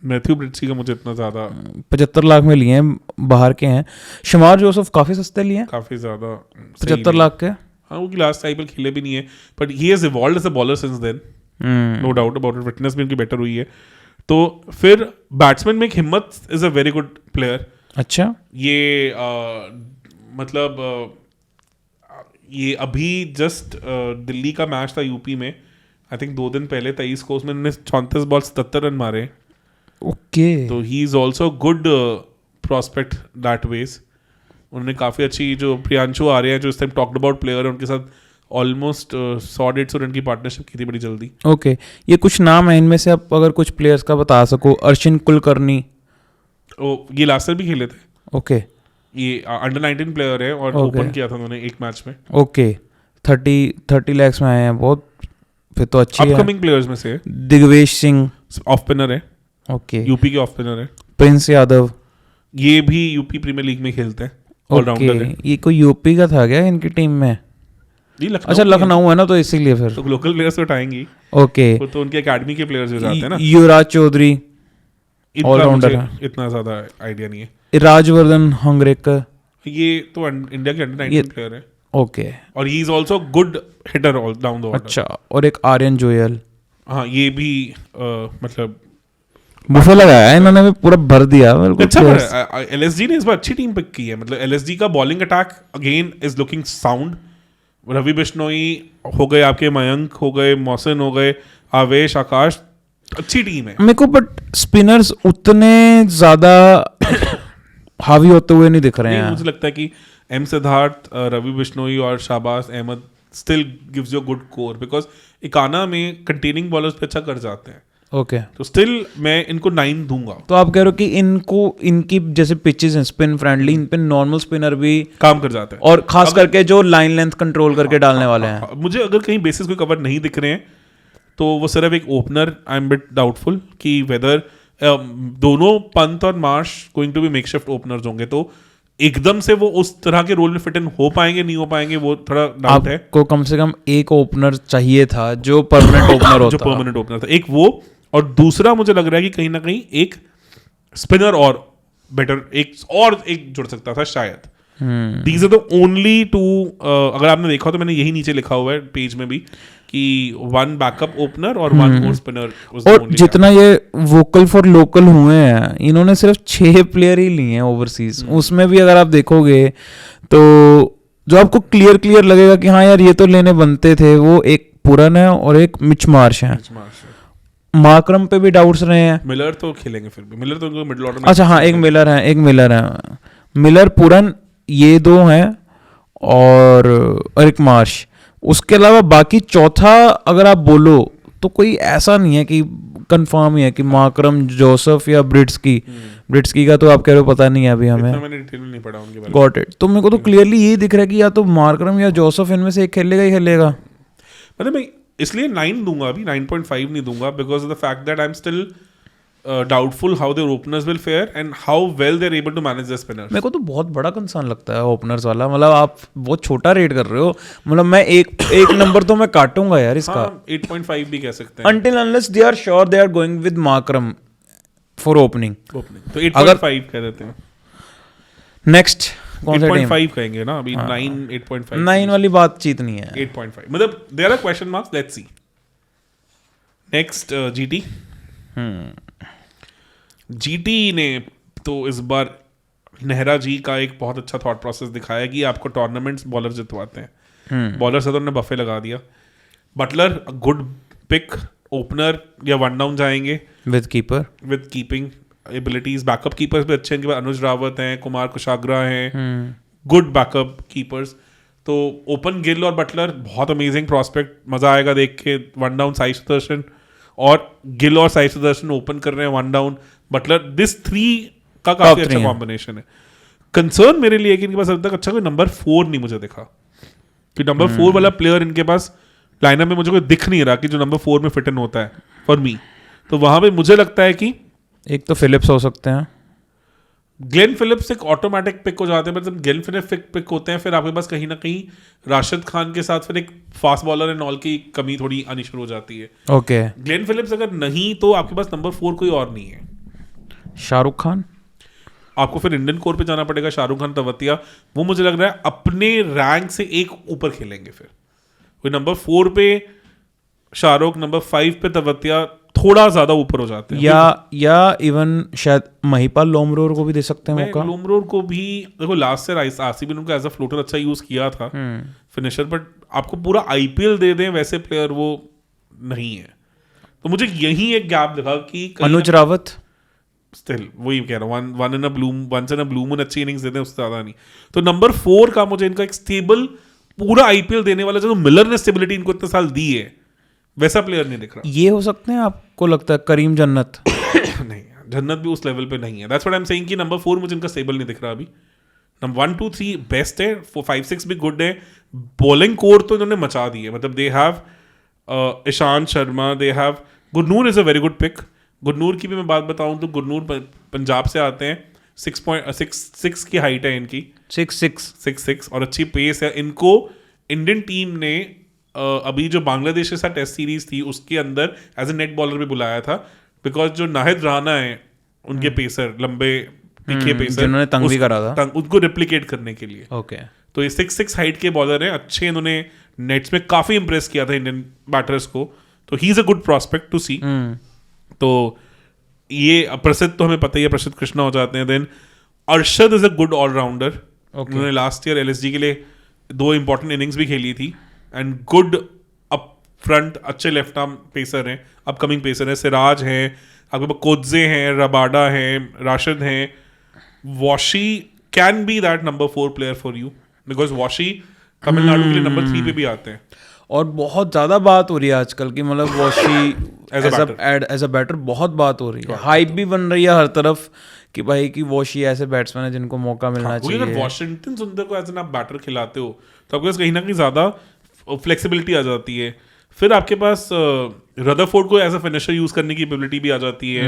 मैथ्यू ब्रिट्सी का मुझे इतना ज्यादा 75 लाख में लिए हैं, बाहर के हैं। शमार जोसेफ काफी सस्ते लिए हैं, काफी ज्यादा 75 लाख के। हाँ, वो लास्ट आईपीएल खेले भी नहीं है, but he has evolved as a bowler since then, no doubt about it. Fitness भी उनकी बेटर हुई है। तो फिर बैट्समैन में एक हिम्मत is a very good player. अच्छा, ये मतलब ये अभी जस्ट दिल्ली का मैच था यूपी में, आई थिंक 2 दिन पहले 23 को, उसमें उन्होंने 34 बॉल 77 रन मारे। ओके। तो he is also good prospect that ways. उन्होंने काफ़ी अच्छी जो प्रियांशु आ रहे हैं जो इस टाइम टॉक्ड अबाउट प्लेयर है, उनके साथ ऑलमोस्ट 100-150 रन की पार्टनरशिप की थी बड़ी जल्दी। ओके, ये कुछ नाम है, इनमें से आप अगर कुछ प्लेयर्स का बता सको। अर्शिन कुलकर्णी, ये लास्ट ईयर भी खेले थे। ओके। ये अंडर 19 प्लेयर है और ओपन किया था उन्होंने एक मैच में। ओके, 30 lakhs में आए हैं, बहुत फिर तो अच्छी है। अपकमिंग प्लेयर्स में से दिग्वेश सिंह ऑफ स्पिनर है, ओके। यूपी के ऑफ स्पिनर है। प्रिंस यादव, ये भी यूपी प्रीमियर लीग में खेलते हैं, ऑलराउंडर है। ये कोई यूपी का था क्या इनकी टीम में? अच्छा, लखनऊ है ना, तो इसीलिए फिर तो लोकल प्लेयर्स तो उठाएंगी। ओके, वो तो उनके एकेडमी के प्लेयर्स हो जाते हैं ना। युवराज चौधरी ऑलराउंडर है, इतना ज्यादा आइडिया नहीं है। राजवर्धन हंगरेकर, ये तो इंडिया के अंडर 19 प्लेयर है। ओके। और he is also good hitter all down the order. अच्छा, और एक आर्यन जोयल। हाँ, ये भी मतलब मुझे लगाया है इन्होंने भी, पूरा भर दिया। अच्छा, एलएसजी ने इस बार अच्छी टीम पिक की है। मतलब एलएसजी का bowling attack again is looking sound. Ravi Bishnoi हो गए, आपके मयंक हो गए, मोहसिन हो गए, आवेश, आकाश, अच्छी टीम है। मेरे को बट स्पिनर्स उतने ज्यादा हावी होते हुए नहीं दिख रहे हैं। मुझे लगता है कि एम सिद्धार्थ, रवि बिश्नोई और Shahbaz Ahmad still gives you a good core because Ekana में containing bowlers पे अच्छा कर जाते हैं. ओके तो still मैं इनको 9 दूंगा. तो आप कह रहे हो कि इनको इनकी जैसे पिचेस हैं स्पिन फ्रेंडली, इन पे नॉर्मल स्पिनर भी काम कर जाते हैं. और खास करके जो लाइन लेंथ कंट्रोल करके डालने वाले हैं. मुझे अगर कहीं बेसिस कोई कवर नहीं दिख रहे हैं तो वो सिर्फ एक opener. I am bit doubtful कि वेदर दोनों पंत और Marsh going to be makeshift openers होंगे, तो एकदम से वो उस तरह के रोल में फिट इन हो पाएंगे नहीं हो पाएंगे वो थोड़ा डाउट है. आपको कम से कम एक ओपनर चाहिए था जो परमानेंट ओपनर होता. जो परमानेंट ओपनर था, एक वो, और दूसरा मुझे लग रहा है कि कहीं ना कहीं एक स्पिनर और बेटर एक जुड़ सकता था शायद. These are the only two. अगर आपने देखा तो मैंने यही नीचे लिखा हुआ है पेज में भी कि 1 बैकअप ओपनर और 1 मोर स्पिनर. और जितना ये वोकल फॉर लोकल हुए हैं, इन्होंने सिर्फ 6 प्लेयर ही लिए हैं ओवरसीज. उसमें भी अगर आप देखोगे तो जो आपको क्लियर लगेगा कि हाँ यार ये तो लेने बनते थे, वो एक पुरन है और एक मिच मार्श है. मार्करम पे भी डाउट्स रहे हैं. मिलर तो खेलेंगे फिर भी. मिलर तो मिडिल ऑर्डर में. अच्छा हाँ, एक मिलर है. मिलर पुरन ये 2 हैं और एक मार्श. उसके अलावा बाकी चौथा अगर आप बोलो तो कोई ऐसा नहीं है कि कंफर्म ही है कि मार्करम, जोसेफ या ब्रिट्सकी का तो आप कह रहे हो पता नहीं है अभी हमें. मैंने डिटेल नहीं पढ़ा उनके बारे में. Got it. तो मेरे को तो क्लियरली यही दिख रहा है कि या तो मार्करम या जोसेफ इनमें से एक खेलेगा ही खेलेगा. मतलब मैं इसलिए 9 दूंगा अभी, 9.5 नहीं दूंगा because of the fact that I am still doubtful how their openers will fare and how well they are able to manage their spinners. मेरे को तो बहुत बड़ा कंसर्न लगता है ओपनर्स वाला. मतलब आप बहुत छोटा रेट कर रहे हो. मतलब मैं एक नंबर तो मैं काटूंगा यार इसका. 8.5 भी कह सकते हैं. Until unless they are sure they are going with Markram for opening. तो 8.5 कह देते हैं. नेक्स्ट कौन सा टीम? 8.5 कहेंगे ना अभी. 9 8.5 9 वाली बातचीत नहीं है. 8.5 मतलब there are question marks. Let's see. Next GT. GT ने तो इस बार नेहरा जी का एक बहुत अच्छा थॉट प्रोसेस दिखाया कि आपको टूर्नामेंट्स बॉलर जितवाते हैं. बॉलर से तो उन्होंने बफे लगा दिया. Buttler good pick. ओपनर या 1 डाउन जाएंगे with keeping abilities. Backup keepers भी अच्छे हैं. इनके पास अनुज रावत हैं, कुमार कुशाग्रा हैं, गुड बैकअप कीपर्स. तो ओपन गिल और बटलर बहुत अमेजिंग प्रॉस्पेक्ट. मजा आएगा देख के. 1 डाउन साई सुदर्शन और गिल और साई सुदर्शन ओपन कर रहे हैं 1 डाउन. बटलर दिस 3 का काफी अच्छा कॉम्बिनेशन है. कंसर्न मेरे लिए कि इनके पास अभी तक अच्छा कोई नंबर 4 नहीं मुझे दिखा. कि नंबर 4 वाला प्लेयर इनके पास लाइनअप में मुझे कोई दिख नहीं रहा कि जो नंबर 4 में फिट इन होता है फॉर मी. तो वहां पे मुझे लगता है कि एक तो फिलिप्स हो सकते हैं. ग्लेन फिलिप्स एक ऑटोमेटिक पिक हो जाते हैं. मतलब ग्लेन फिलिप्स पिक होते हैं, फिर आपके पास कहीं ना कहीं राशिद खान के साथ फिर एक फास्ट बॉलर एंड ऑल की कमी थोड़ी आनी शुरू हो जाती है. ओके. ग्लेन फिलिप्स अगर नहीं तो आपके पास नंबर 4 कोई और नहीं है. शाहरुख खान. आपको फिर इंडियन कोर पे जाना पड़ेगा. शाहरुख खान, तवतिया, वो मुझे लग रहा है अपने रैंक से एक ऊपर खेलेंगे. फिर कोई नंबर 4 पे शाहरुख, नंबर 5 पे तवतिया थोड़ा ज्यादा ऊपर हो जाते हैं. या इवन शायद महिपाल लोमरोर को भी दे सकते हैं मौका. लोमरोर को भी देखो लास्ट से आरसीबी ने उनको एज अ फ्लोटर अच्छा यूज किया था फिनिशर. बट आपको पूरा आईपीएल दे दें वैसे प्लेयर वो नहीं है. तो मुझे यही एक गैप दिखा कि अनुज रावत. स्टिल वही कह रहा हूँ. Once in a blue moon अच्छी इनिंग्स देते हैं, उससे ज्यादा नहीं. तो नंबर 4 का मुझे इनका एक स्टेबल पूरा आईपीएल देने वाला, जो मिलर ने स्टेबिलिटी इनको इतने साल दी है, वैसा प्लेयर नहीं दिख रहा. ये हो सकते हैं आपको लगता है करीम जन्नत? नहीं, जन्नत भी उस लेवल पे नहीं है. That's what I am saying कि नंबर 4 मुझे इनका स्टेबल नहीं दिख रहा अभी. नंबर 1 2 3 बेस्ट है. 4 5 6 भी गुड है. बॉलिंग कोर तो इन्होंने मचा दी है. मतलब they have Ishant Sharma, they have Gurnoor is a very good pick. Gurnoor की भी मैं बात बताऊं तो गुरनूर पंजाब से आते हैं. 6.6 की हाइट है इनकी. 6'6" और अच्छी पेस है. इनको इंडियन टीम ने अभी जो बांग्लादेश के साथ टेस्ट सीरीज थी उसके अंदर एज ए नेट बॉलर भी बुलाया था. बिकॉज जो नाहिद राना है उनके पेसर, लंबे तीखे पेसर, जिन्होंने तंग भी करा था, उनको रिप्लिकेट करने के लिए. ओके. तो ये 6'6" हाइट के बॉलर हैं. अच्छे इन्होंने नेट्स में काफी इंप्रेस किया था इंडियन बैटर्स को. तो he is a good prospect to see. तो ये प्रसिद्ध तो हमें पता ही है, प्रसिद्ध कृष्णा हो जाते हैं. Then Arshad is a good allrounder. उन्होंने लास्ट ईयर एलएसजी के लिए 2 इंपॉर्टेंट इनिंग्स भी खेली थी. एंड गुड अप फ्रंट, अच्छे लेफ्ट आर्म पेसर हैं, अपकमिंग पेसर हैं. सिराज हैं, आपके पास कोत्जे हैं, रबाडा हैं, राशिद हैं. Washi can be that number 4 player for you because washi Tamil Nadu के लिए नंबर 3 पे भी आते हैं। और बहुत ज़्यादा बात हो रही है आजकल की, मतलब वॉशी एज अ बैटर बहुत बात हो रही है, हाइप भी बन रही है हर तरफ कि भाई कि वॉशी ऐसे बैट्समैन है जिनको मौका मिलना चाहिए। अगर वॉशिंगटन सुंदर को एज एन आप बैटर खिलाते हो तो आपके पास कहीं ना कहीं ज़्यादा फ्लेक्सिबिलिटी आ जाती है। फिर आपके पास रदरफोर्ड को एज अ फिनिशर यूज करने की एबिलिटी भी आ जाती है।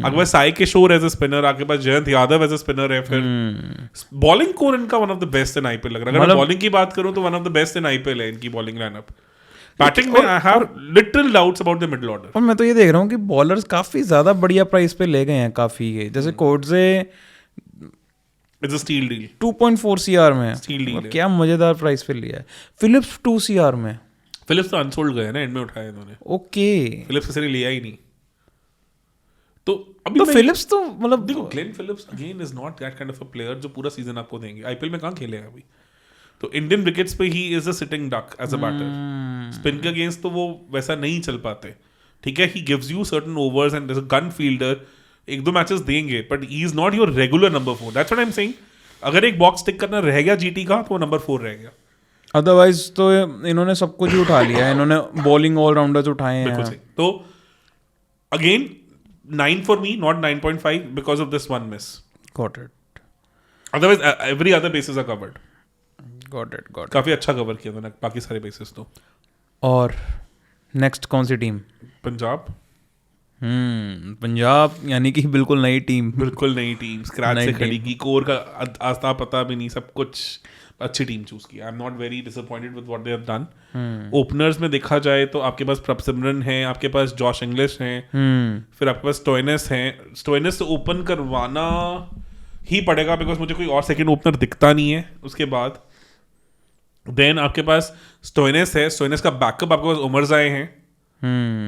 आपके पास Sai Kishore as a spinner, आपके पास Jayant Yadav as a spinner है। फिर बॉलिंग कोर इनका one of the best in IPL लग रहा है। अगर मैं बॉलिंग की बात करूं तो one of the best in IPL है इनकी बॉलिंग लाइनअप। बैटिंग में I have little doubts about the middle order. और मैं तो ये देख रहा हूँ कि बॉलर्स काफी ज्यादा बढ़िया प्राइस पे ले गए हैं काफी, जैसे कोटजे it's a steal deal 2.4 CR में, स्टील डील क्या मजेदार प्राइस पे लिया है। फिलिप्स 2 CR में। फिलिप्स तो अनसोल्ड गए ना, एंड में उठाया इन्होंने। ओके, फिलिप्स किसी ने लिया ही नहीं। तो अभी तो फिलिप्स तो मतलब देखो, Glenn Phillips again is not that kind of a player जो पूरा सीजन आपको देंगे। आईपीएल में कहाँ खेले हैं अभी? तो इंडियन विकेट्स पे he is a sitting duck as a batter. Spin के अगेंस्ट तो वो वैसा नहीं चल पाते। ठीक है, he gives you certain overs and as a gun fielder एक दो मैचेस देंगे, but he is not your regular number 4। That's what I am saying. अगर एक बॉक्स टिक करना रह गया जीटी का तो वो नंबर 4 रह गया। अदरवाइज तो इन्होंने सब कुछ ही उठा लिया है, इन्होंने बॉलिंग ऑलराउंडर्स उठाए हैं। बिल्कुल सही। तो again 9 for me, not 9.5 because of this one miss. Got it. Otherwise, every other bases are covered. Got it. काफी अच्छा कवर किया था बाकी सारे बेसिस तो। और नेक्स्ट कौन सी टीम? पंजाब। पंजाब यानी कि बिल्कुल नई टीम। बिल्कुल नई टीम, स्क्रैच से खड़ी की, कोर का आस्था पता भी नहीं, सब कुछ अच्छी टीम चूज की। I am not very disappointed with what they have done. Openers में देखा जाए तो आपके पास प्रभसिमरन है, आपके पास जॉश इंग्लिश हैं, फिर आपके पास स्टोइनिस हैं। स्टोइनिस से ओपन करवाना ही पड़ेगा बिकॉज मुझे कोई और सेकंड ओपनर दिखता नहीं है उसके बाद। देन आपके पास स्टोइनिस है, स्टोइनिस का बैकअप आपके पास उमरजाई हैं।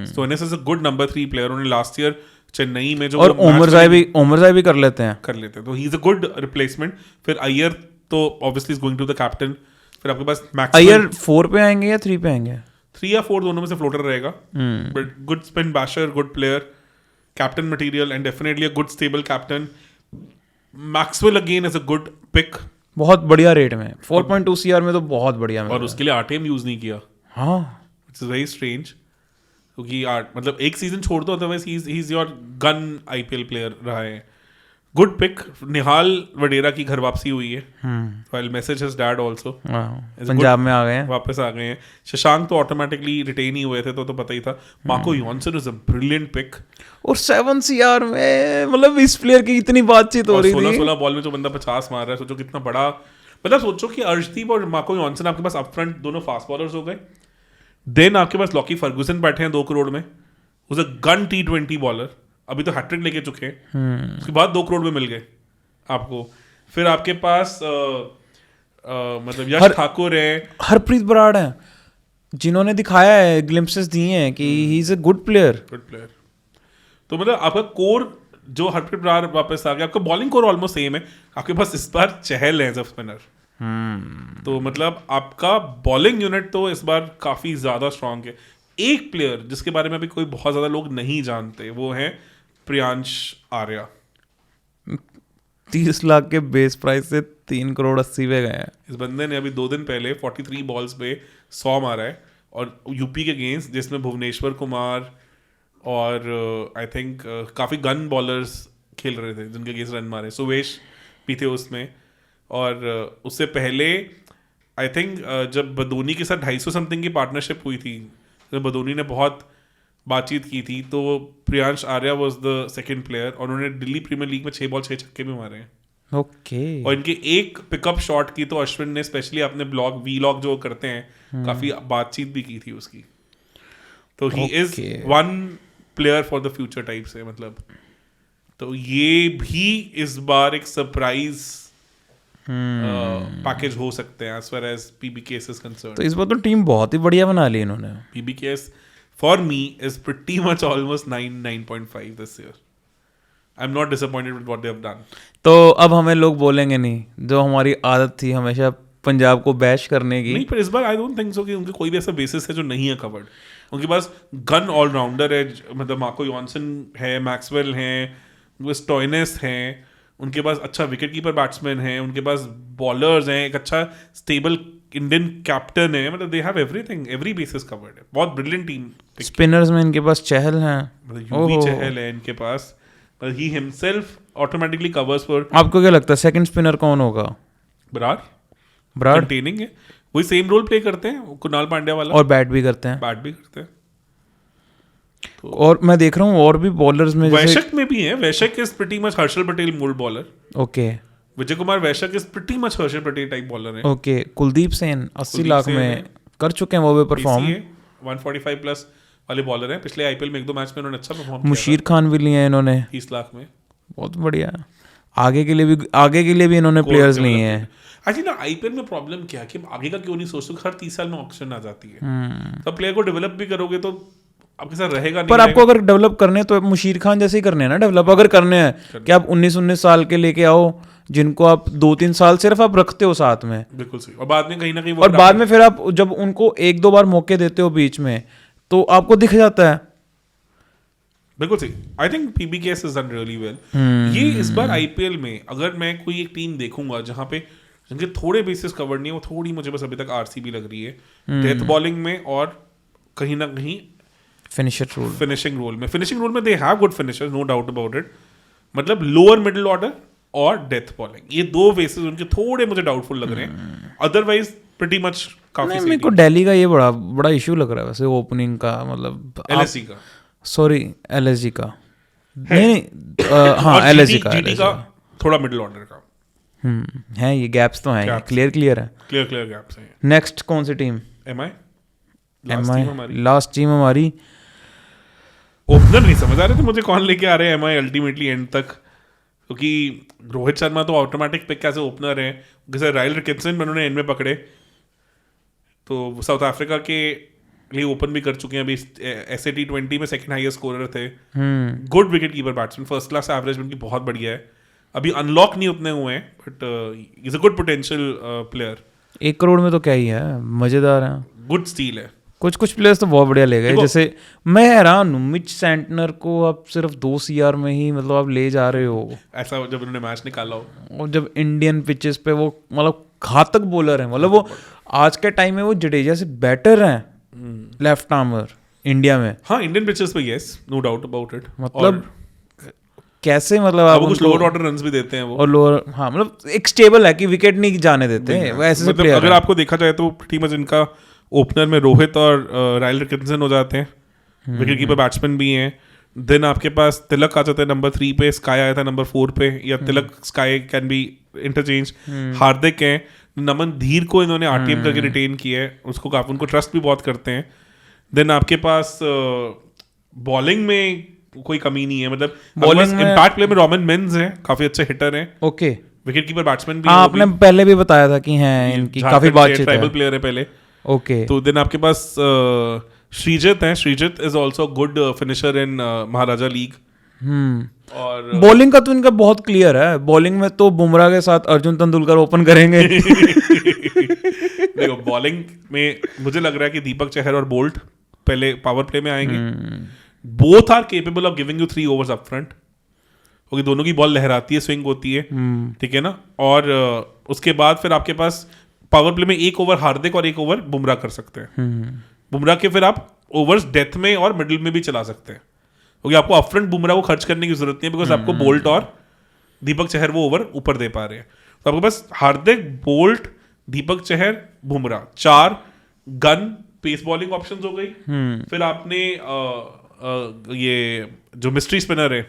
Stoinis is a good number 3 player. उन्होंने लास्ट ईयर चेन्नई में जो और उमरजाई भी कर लेते हैं तो he is a good replacement. फिर अय्यर तो obviously is going to the captain. फिर आपके पास अय्यर 4 पे आएंगे या 3 पे आएंगे? 3 या 4 दोनों में से फ्लोटर रहेगा। But good spin basher, good player, captain material and definitely a good stable captain. Maxwell again is a good pick, बहुत बढ़िया रेट में 4.2 CR में तो बहुत बढ़िया। और उसके लिए आरटीएम यूज नहीं किया। हाँ, इट्स वेरी स्ट्रेंज क्योंकि मतलब एक सीजन छोड़ दो, otherwise he is your gun IPL player रहा है। Good pick. निहाल वडेरा की घर वापसी हुई है। I'll message his dad also. Punjab में आ गए हैं, वापस आ गए हैं। शशांक तो ऑटोमेटिकली रिटेन ही हुए थे तो पता ही था। Marco Jansen is a brilliant pick. और 7 CR में मतलब इस प्लेयर की इतनी बातचीत हो रही थी। 16 बॉल में जो बंदा 50 मार रहा है, सोचो कितना बड़ा। मतलब सोचो कि अर्शदीप और मार्को यॉन्सन आपके पास अपफ्रंट दोनों फास्ट बॉलर्स हो गए। देन आपके पास लॉकी फर्गुसन बैठे हैं 2 करोड़ में, उज अ गन T20 बॉलर। अभी तो हैट्रिक लेके चुके हैं। उसके बाद 2 करोड़ में मिल गए आपको। फिर आपके पास मतलब यश ठाकुर है, हरप्रीत बराड़ है, जिन्होंने दिखाया है, ग्लिम्पसेस दिए हैं कि he is a good player. तो मतलब आपका कोर जो हरप्रीत बराड़ वापस आ गया, आपका बॉलिंग कोर ऑलमोस्ट सेम है। आपके पास इस बार चहल है एज अ स्पिनर। तो मतलब आपका बॉलिंग यूनिट तो इस बार काफी ज्यादा स्ट्रांग है। एक प्लेयर जिसके बारे में अभी कोई बहुत ज्यादा लोग नहीं जानते वो है प्रियांश आर्या। 30 लाख के बेस प्राइस से 3 करोड़ 80 पे गए हैं। इस बंदे ने अभी 2 दिन पहले 43 बॉल्स पे 100 मारा है, और यूपी के गेम्स जिसमें भुवनेश्वर कुमार और आई थिंक काफ़ी गन बॉलर्स खेल रहे थे जिनके गेम्स रन मारे, सुवेश भी थे उसमें। और उससे पहले आई थिंक जब बदोनी के साथ 250 समथिंग की पार्टनरशिप हुई थी, जब बदोनी ने बहुत बातचीत की थी, तो Priyansh Arya was the second player, और उन्होंने दिल्ली प्रीमियर लीग में 6 बॉल 6 छक्के भी मारे हैं। ओके। और इनके एक पिकअप शॉट की तो अश्विन ने स्पेशली अपने ब्लॉग वीलॉग जो करते हैं काफी बातचीत भी की थी उसकी। तो he is one player for the future type से, मतलब तो ये भी इस बार एक सरप्राइज पैकेज हो सकते हैं as far as PBKS is concerned. तो इस बार तो टीम बहुत ही बढ़िया बना ली इन्होंने। PBKS for me is pretty much almost 9.5 this year. I am not disappointed with what they have done. तो अब हमें लोग बोलेंगे नहीं, जो हमारी आदत थी हमेशा पंजाब को बैश करने की। नहीं, पर इस बार आई डोंट थिंक सो कि उनके कोई भी ऐसा बेसिस है जो नहीं है कवर्ड। उनके पास गन ऑलराउंडर है, मतलब मार्को यॉन्सन है, मैक्सवेल हैं, स्टोइनिस हैं, उनके पास अच्छा विकेट कीपर बैट्समैन है, उनके पास बॉलर्स हैं, एक अच्छा स्टेबल इंडियन कैप्टन है, मतलब they have everything, every basis covered है, बहुत ब्रिलियंट टीम। स्पिनर्स में इनके पास चहल हैं, मतलब यूवी चहल है इनके पास, मतलब he himself automatically covers for. आपको क्या लगता है सेकंड स्पिनर कौन होगा? बराड़ ब्राड, कंटेनिंग है, वही सेम रोल प्ले करते हैं कुणाल पांड्या वाला, और बैट भी करते हैं। बैट भी करते हैं। और मैं देख रहा हूँ और भी बॉलर्स में जैसे वैशक में भी है, Vyshak is pretty much Harshal Patel mould bowler, okay Vijay Kumar Vyshak is pretty much Harshal Patel type bowler है। ओके, कुलदीप सेन 80 कुलदीप लाख सेन में है। कर चुके हैं वो भी परफॉर्म। 145 प्लस वाले बॉलर हैं, पिछले आईपीएल में एक दो मैच में उन्होंने अच्छा परफॉर्म किया मुशीर खान भी लिए हैं इन्होंने, 30 लाख में। बहुत बढ़िया। आगे के लिए भी इन्होंने प्लेयर्स लिए हैं। एक्चुअली ना आईपीएल में प्रॉब्लम क्या है कि हम आगे का क्यों नहीं सोचते, हर 30 साल में ऑक्शन आ जाती है, तो प्लेयर को डेवलप भी करोगे तो आपके साथ रहेगा नहीं। पर आपको अगर डेवलप करने हैं तो मुशीर खान जैसे ही करने हैं ना डेवलप, अगर करने हैं कि आप 19 साल के लेके आओ जिनको आप 2-3 साल सिर्फ आप रखते हो साथ में, बिल्कुल सही, और बाद में कहीं ना कहीं वो और बाद में फिर आप जब उनको 1-2 बार मौके देते हो बीच में तो आपको दिख जाता है। बिल्कुल सही। I think PBKS is done really well. ये इस बार आईपीएल में अगर मैं कोई एक टीम देखूंगा जहां पे जिनके थोड़े बेसिस कवर नहीं है, वो थोड़ी मुझे बस अभी तक आरसीबी लग रही है डेथ बॉलिंग में, और कहीं ना कहीं फिनिशिंग रोल में they have good finishers, no doubt about it. मतलब लोअर मिडिल ऑर्डर और डेथ बॉलिंग, ये दो बेसिस उनके थोड़े मुझे डाउटफुल लग रहे हैं, अदरवाइज प्रीटी मच काफी सही। मेरे को दिल्ली का ये बड़ा इशू लग रहा है वैसे ओपनिंग का, मतलब एलएसजी का, सॉरी एलएसजी का नहीं हाँ एलएसजी का थोड़ा मिडिल ऑर्डर का है, ये गैप्स तो हैं, क्लियर है, क्लियर गैप्स हैं। नेक्स्ट कौन सी टीम? एमआई लास्ट टीम हमारी। ओपनर नहीं समझ आ रहे थे मुझे कौन लेके आ रहे हैं एमआई अल्टीमेटली एंड तक, क्योंकि रोहित शर्मा तो ऑटोमेटिक पिक कैसे ओपनर है, जैसे राइल रिकिंसन उन्होंने एंड में पकड़े, तो साउथ अफ्रीका के लिए ओपन भी कर चुके हैं अभी, एसए T20 में सेकंड हाईएस्ट स्कोरर थे, good wicket keeper batsman, first class average उनकी बहुत बढ़िया है, अभी अनलॉक नहीं उतने हुए हैं but is a good potential player. 1 crore में तो क्या ही है, मजेदार है, गुड स्टील है। कुछ प्लेयर्स तो बहुत बढ़िया ले गए, जैसे मैं हैरान हूँ मिच सेंटनर को आप सिर्फ 2 CR में ही मतलब आप ले जा रहे हो, ऐसा जब उन्होंने मैच निकाला हो, और जब इंडियन पिचेस पे वो मतलब घातक बॉलर है, मतलब वो आज के टाइम में वो जडेजा से बेटर हैं लेफ्ट आर्मर इंडिया में। हाँ इंडियन पिचेस पे yes, no doubt about it. मतलब कैसे, मतलब आप कुछ लोअर ऑर्डर रन्स भी देते हैं वो, और लोअर, हाँ मतलब एक स्टेबल है कि विकेट नहीं जाने देते हैं, वो ऐसे मतलब अगर आपको देखा जाए तो pretty much इनका ओपनर में रोहित और राइल रिकिंसन हो जाते हैं, विकेट कीपर बैट्समैन भी हैं, देन आपके पास तिलक आ जाता है नंबर 3 पे, स्काई आया था नंबर 4 पे, या तिलक स्काई कैन बी इंटरचेंज, हार्दिक है, नमन धीर को इन्होंने आरटीएम करके रिटेन किया है, उसको काफी उनको ट्रस्ट भी बहुत करते हैं। देन आपके पास बॉलिंग में कोई कमी नहीं है, मतलब बॉलिंग इम्पैक्ट प्ले में रॉबिन मिन्स है, काफी अच्छे हिटर हैं, ओके विकेट कीपर बैट्समैन भी, हाँ आपने पहले भी बताया था कि हैं इनकी काफी बातचीत, ट्राइबल प्लेयर है पहले, ओके। तो देन आपके पास श्रीजित है, Shrijith is also good finisher in Maharaja league. और बॉलिंग का तो इनका बहुत क्लियर है, बॉलिंग में तो बुमराह के साथ अर्जुन तेंदुलकर ओपन करेंगे। देखो बॉलिंग में मुझे लग रहा है कि दीपक चहर और बोल्ट पहले पावर प्ले में आएंगे, both are capable of giving you 3 overs up front, क्योंकि दोनों की बॉल लहराती है, स्विंग होती है, ठीक है ना, और उसके बाद फिर आपके पास पावर प्ले में 1 ओवर हार्दिक और 1 ओवर बुमराह कर सकते हैं, बुमराह के फिर आप ओवर्स डेथ में और मिडिल में भी चला सकते हैं, क्योंकि आपको अपफ्रंट बुमराह को खर्च करने की जरूरत नहीं है, बिकॉज आपको बोल्ट और दीपक चहर वो ओवर ऊपर दे पा रहे हैं, तो आपके पास Hardik, Boult, Deepak Chahar, Bumrah, 4 gun pace bowling options हो गई। फिर आपने ये जो मिस्ट्री स्पिनर है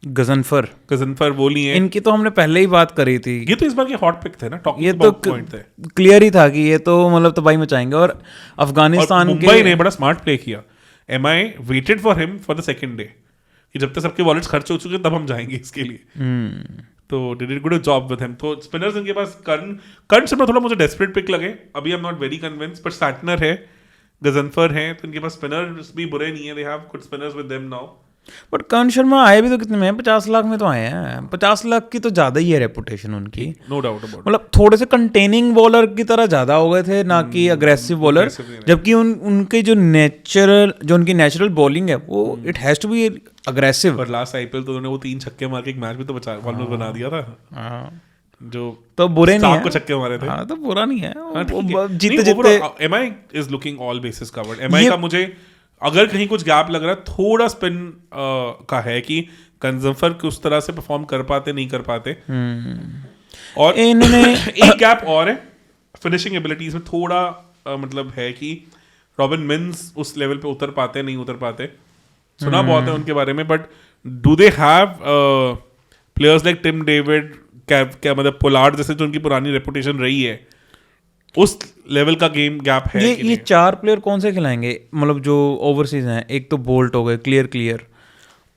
गजनफर वो लिए, इनकी तो हमने पहले ही बात करी थी, ये तो इस बार के हॉट पिक थे ना, ये तो क्लियर ही था कि ये तो मतलब तबाही मचाएंगे, और अफगानिस्तान के मुंबई ने बड़ा स्मार्ट प्ले किया, MI waited for him for the second day कि जब तक सबके वॉलेट्स खर्च हो चुके तब हम जाएंगे इसके लिए, तो did it good job with him. तो स्पिनर्स इनके पास कर्ण शर्मा थोड़ा मुझे डेस्परेट पिक लगे, अभी I am not very convinced, but Santner है, गजनफर है, तो इनके पास स्पिनर्स भी बुरे नहीं है, they have good spinners with them now. But Karn Sharma आए भी तो कितने में, 50 लाख में तो आए हैं, 50 लाख की तो ज्यादा ही है रेपुटेशन उनकी, नो डाउट अबाउट, मतलब थोड़े से कंटेनिंग बॉलर की तरह ज्यादा हो गए थे, ना कि अग्रेसिव बॉलर, जबकि उनके जो उनकी नेचुरल बॉलिंग है वो it has to be aggressive. और लास्ट आईपीएल तो उन्होंने वो 3 छक्के मार के एक मैच भी तो बना दिया था, जो तो बुरे नहीं Stark है को छक्के मारे थे। हाँ तो बुरा नहीं है हाँ, ठीक है। वो जीते नहीं, जीते overall, MI is looking all bases covered. MI का मुझे अगर कहीं कुछ गैप लग रहा है थोड़ा स्पिन का है कि कंजम्फर उस तरह से परफॉर्म कर पाते नहीं कर पाते। और इन्होंने एक गैप और है फिनिशिंग एबिलिटीज में थोड़ा मतलब है कि रॉबिन मिन्स उस लेवल पे उतर पाते नहीं उतर पाते। सुना बहुत है उनके बारे में, but do they have players like Tim David, क्या मतलब पोलार्ड जैसे जो उनकी पुरानी रेपुटेशन रही है, उस लेवल का गेम गैप है कि ये नहीं? 4 प्लेयर कौन से खिलाएंगे मतलब जो ओवरसीज हैं? एक तो बोल्ट हो गए क्लियर,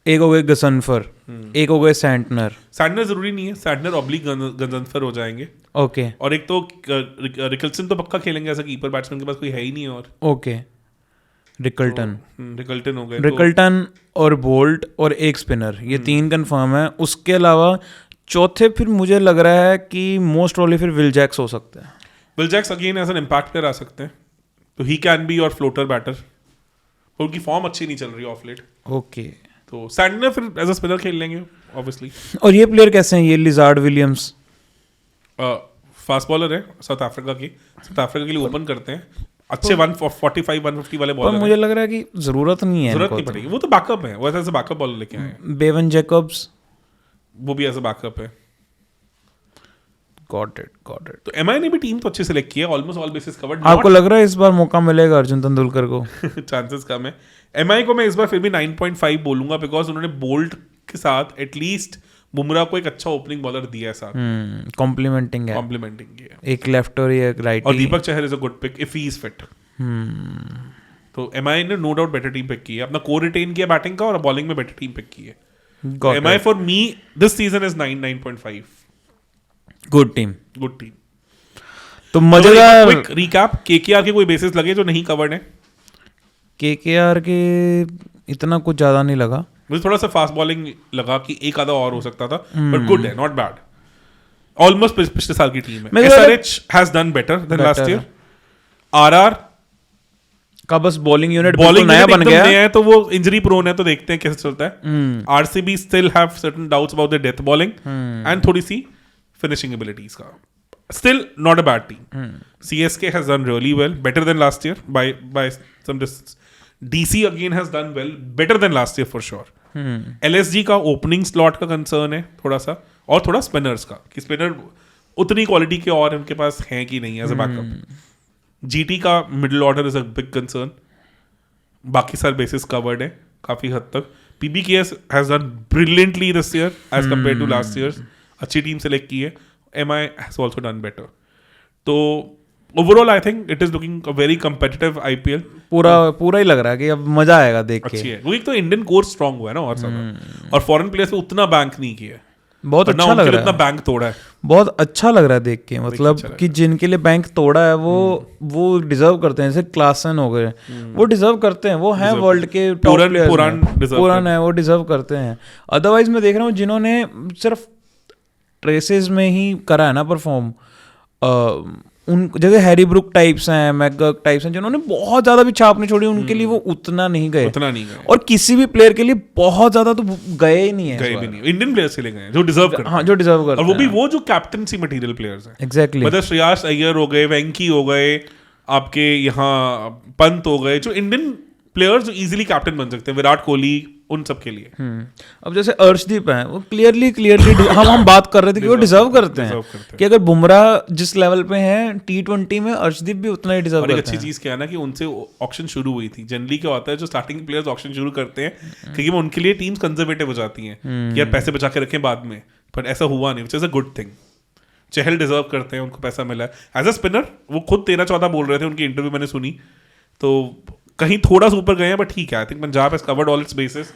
एक हो गए गसनफर, एक हो गए सैंटनर जरूरी नहीं है, सैंटनर ऑब्लिक गंजनफर हो जाएंगे। ओके और एक तो रिकल्सन तो पक्का खेलेंगे, ऐसा कीपर बैट्समैन के पास कोई है ही नहीं। और ओके रिकल्टन हो गए रिकल्टन और बोल्ट और एक स्पिनर, ये 3 कंफर्म है। उसके अलावा चौथे फिर मुझे लग रहा है कि मोस्ट प्रोबेबली फिर विल जैक्स हो सकता है। Will Jacks again as an impact player आ सकते हैं, तो he can be your floater batter. उनकी फॉर्म अच्छी नहीं चल रही ऑफ लेट, ओके तो सैंटनर फिर एज अ स्पिनर खेल लेंगे ऑब्वियसली। और ये प्लेयर कैसे हैं ये लिजार्ड विलियम्स? फास्ट बॉलर है साउथ अफ्रीका के लिए ओपन करते हैं, अच्छे 145 150 वाले पर बॉलर मुझे लग रहा है कि जरूरत नहीं है जरूरत इनको नहीं तो। पड़ेगी, वो तो बैकअप है, वो एज अ बैकअप बॉलर लेके आए हैं। बेवन जैकब्स वो भी एज अ बैकअप है। गॉट इट तो एमआई ने भी टीम तो अच्छी सेलेक्ट की है, ऑलमोस्ट ऑल बेसिस कवर्ड। आपको लग रहा है इस बार मौका मिलेगा अर्जुन तेंदुलकर को? चांसेस कम है। एमआई को मैं इस बार फिर भी 9.5 बोलूंगा, बिकॉज उन्होंने बोल्ट के साथ एटलीस्ट बुमराह को एक अच्छा ओपनिंग बॉलर दिया है साथ, कॉम्प्लीमेंटिंग है, कॉम्प्लीमेंटिंग किया। एक लेफ्ट और एक राइट। और Deepak Chahar is a good pick if he is fit. तो एमआई ने no doubt better team pick की है, अपना कोर रिटेन किया बैटिंग का, और बॉलिंग में बेटर टीम पिक की है। MI for me this season is 9.5 good team. तो मजेदार क्विक रिकैप, केकेआर के कोई बेसिस लगे जो नहीं कवर्ड है? केकेआर के इतना कुछ ज्यादा नहीं लगा मुझे, थोड़ा सा फास्ट बॉलिंग लगा कि एक आधा और हो सकता था, बट गुड है, नॉट बैड, ऑलमोस्ट पिछले साल की टीम है। SRH has done better than last year. RR का बस बॉलिंग यूनिट नया बन गया है, तो वो इंजरी प्रोन है, तो देखते हैं कैसे चलता है। RCB still have certain doubts about the death bowling and थोड़ी सी फिनिशिंग एबिलिटीज का। Still not a bad team. CSK has done really well, better than last year by some distance. DC again has done well, better than last year for sure. LSG का ओपनिंग स्लॉट का कंसर्न है थोड़ा सा, और थोड़ा स्पिनर्स का, कि स्पिनर उतनी क्वालिटी के और उनके पास हैं कि नहीं एज अ बैकअप। GT का middle order is a big concern, बाकी सारे बेसिस कवर्ड है काफी हद तक। PBKS has done brilliantly this year as compared to last year's, अच्छी टीम सेलेक्ट की है। MI has also done better. तो overall I think it is looking a very competitive IPL. पूरा ही लग रहा है कि अब मजा आएगा देख के। अच्छी है, वो एक तो इंडियन कोर स्ट्रांग हुआ है ना, और सब और फॉरेन प्लेयर्स पे उतना बैंक नहीं किया है, बहुत अच्छा लग रहा है, उतना बैंक तोड़ा है, बहुत अच्छा लग रहा है देख के। मतलब कि जिनके लिए बैंक तोड़ा है वो डिजर्व करते हैं, जैसे क्लासन हो गए, वो डिजर्व करते हैं, वो हैं वर्ल्ड के टॉप प्लेयर्स, पुरान है, वो डिजर्व करते हैं। अदरवाइज मैं देख रहा हूँ जिन्होंने सिर्फ ट्रेसेस में ही करा है ना परफॉर्म, उन जैसे हैरी ब्रुक टाइप्स हैं, मैकगर्क टाइप्स हैं, जिन्होंने बहुत ज्यादा भी छाप नहीं छोड़ी, उनके लिए वो उतना नहीं गए, और किसी भी प्लेयर के लिए बहुत ज्यादा तो गए ही नहीं है, इंडियन प्लेयर्स के लिए गए जो डिजर्व करते हैं। हाँ, जो डिजर्व करते हैं, और वो भी वो जो कैप्टनसी मटेरियल प्लेयर्स हैं। एग्जैक्टली, मतलब श्रेयस अय्यर हो गए, वेंकी हो गए, आपके यहाँ पंत हो गए, जो इंडियन प्लेयर्स जो इजीली कैप्टन बन सकते हैं, विराट कोहली, उन सब के लिए। अब जैसे अर्शदीप हैं, वो क्लियरली हम बात कर रहे थे कि वो डिजर्व करते हैं, कि अगर बुमराह जिस लेवल पे हैं T20 में, अर्शदीप भी उतना ही डिजर्व करते हैं। अच्छी चीज क्या है ना कि उनसे ऑक्शन शुरू हुई थी। जनरली क्या होता है, जो स्टार्टिंग प्लेयर्स ऑक्शन शुरू करते हैं, क्योंकि उनके लिए टीम्स कंजर्वेटिव हो जाती हैं कि यार पैसे बचा के रखें बाद में, पर ऐसा हुआ नहीं, which is a good thing. Chahal deserve करते हैं, उनको पैसा मिला है एज अ स्पिनर। वो खुद 13-14 बोल रहे थे, उनकी इंटरव्यू मैंने सुनी, तो कहीं थोड़ा सा ऊपर गए हैं, बट ठीक है। I think Punjab has covered all it's basis,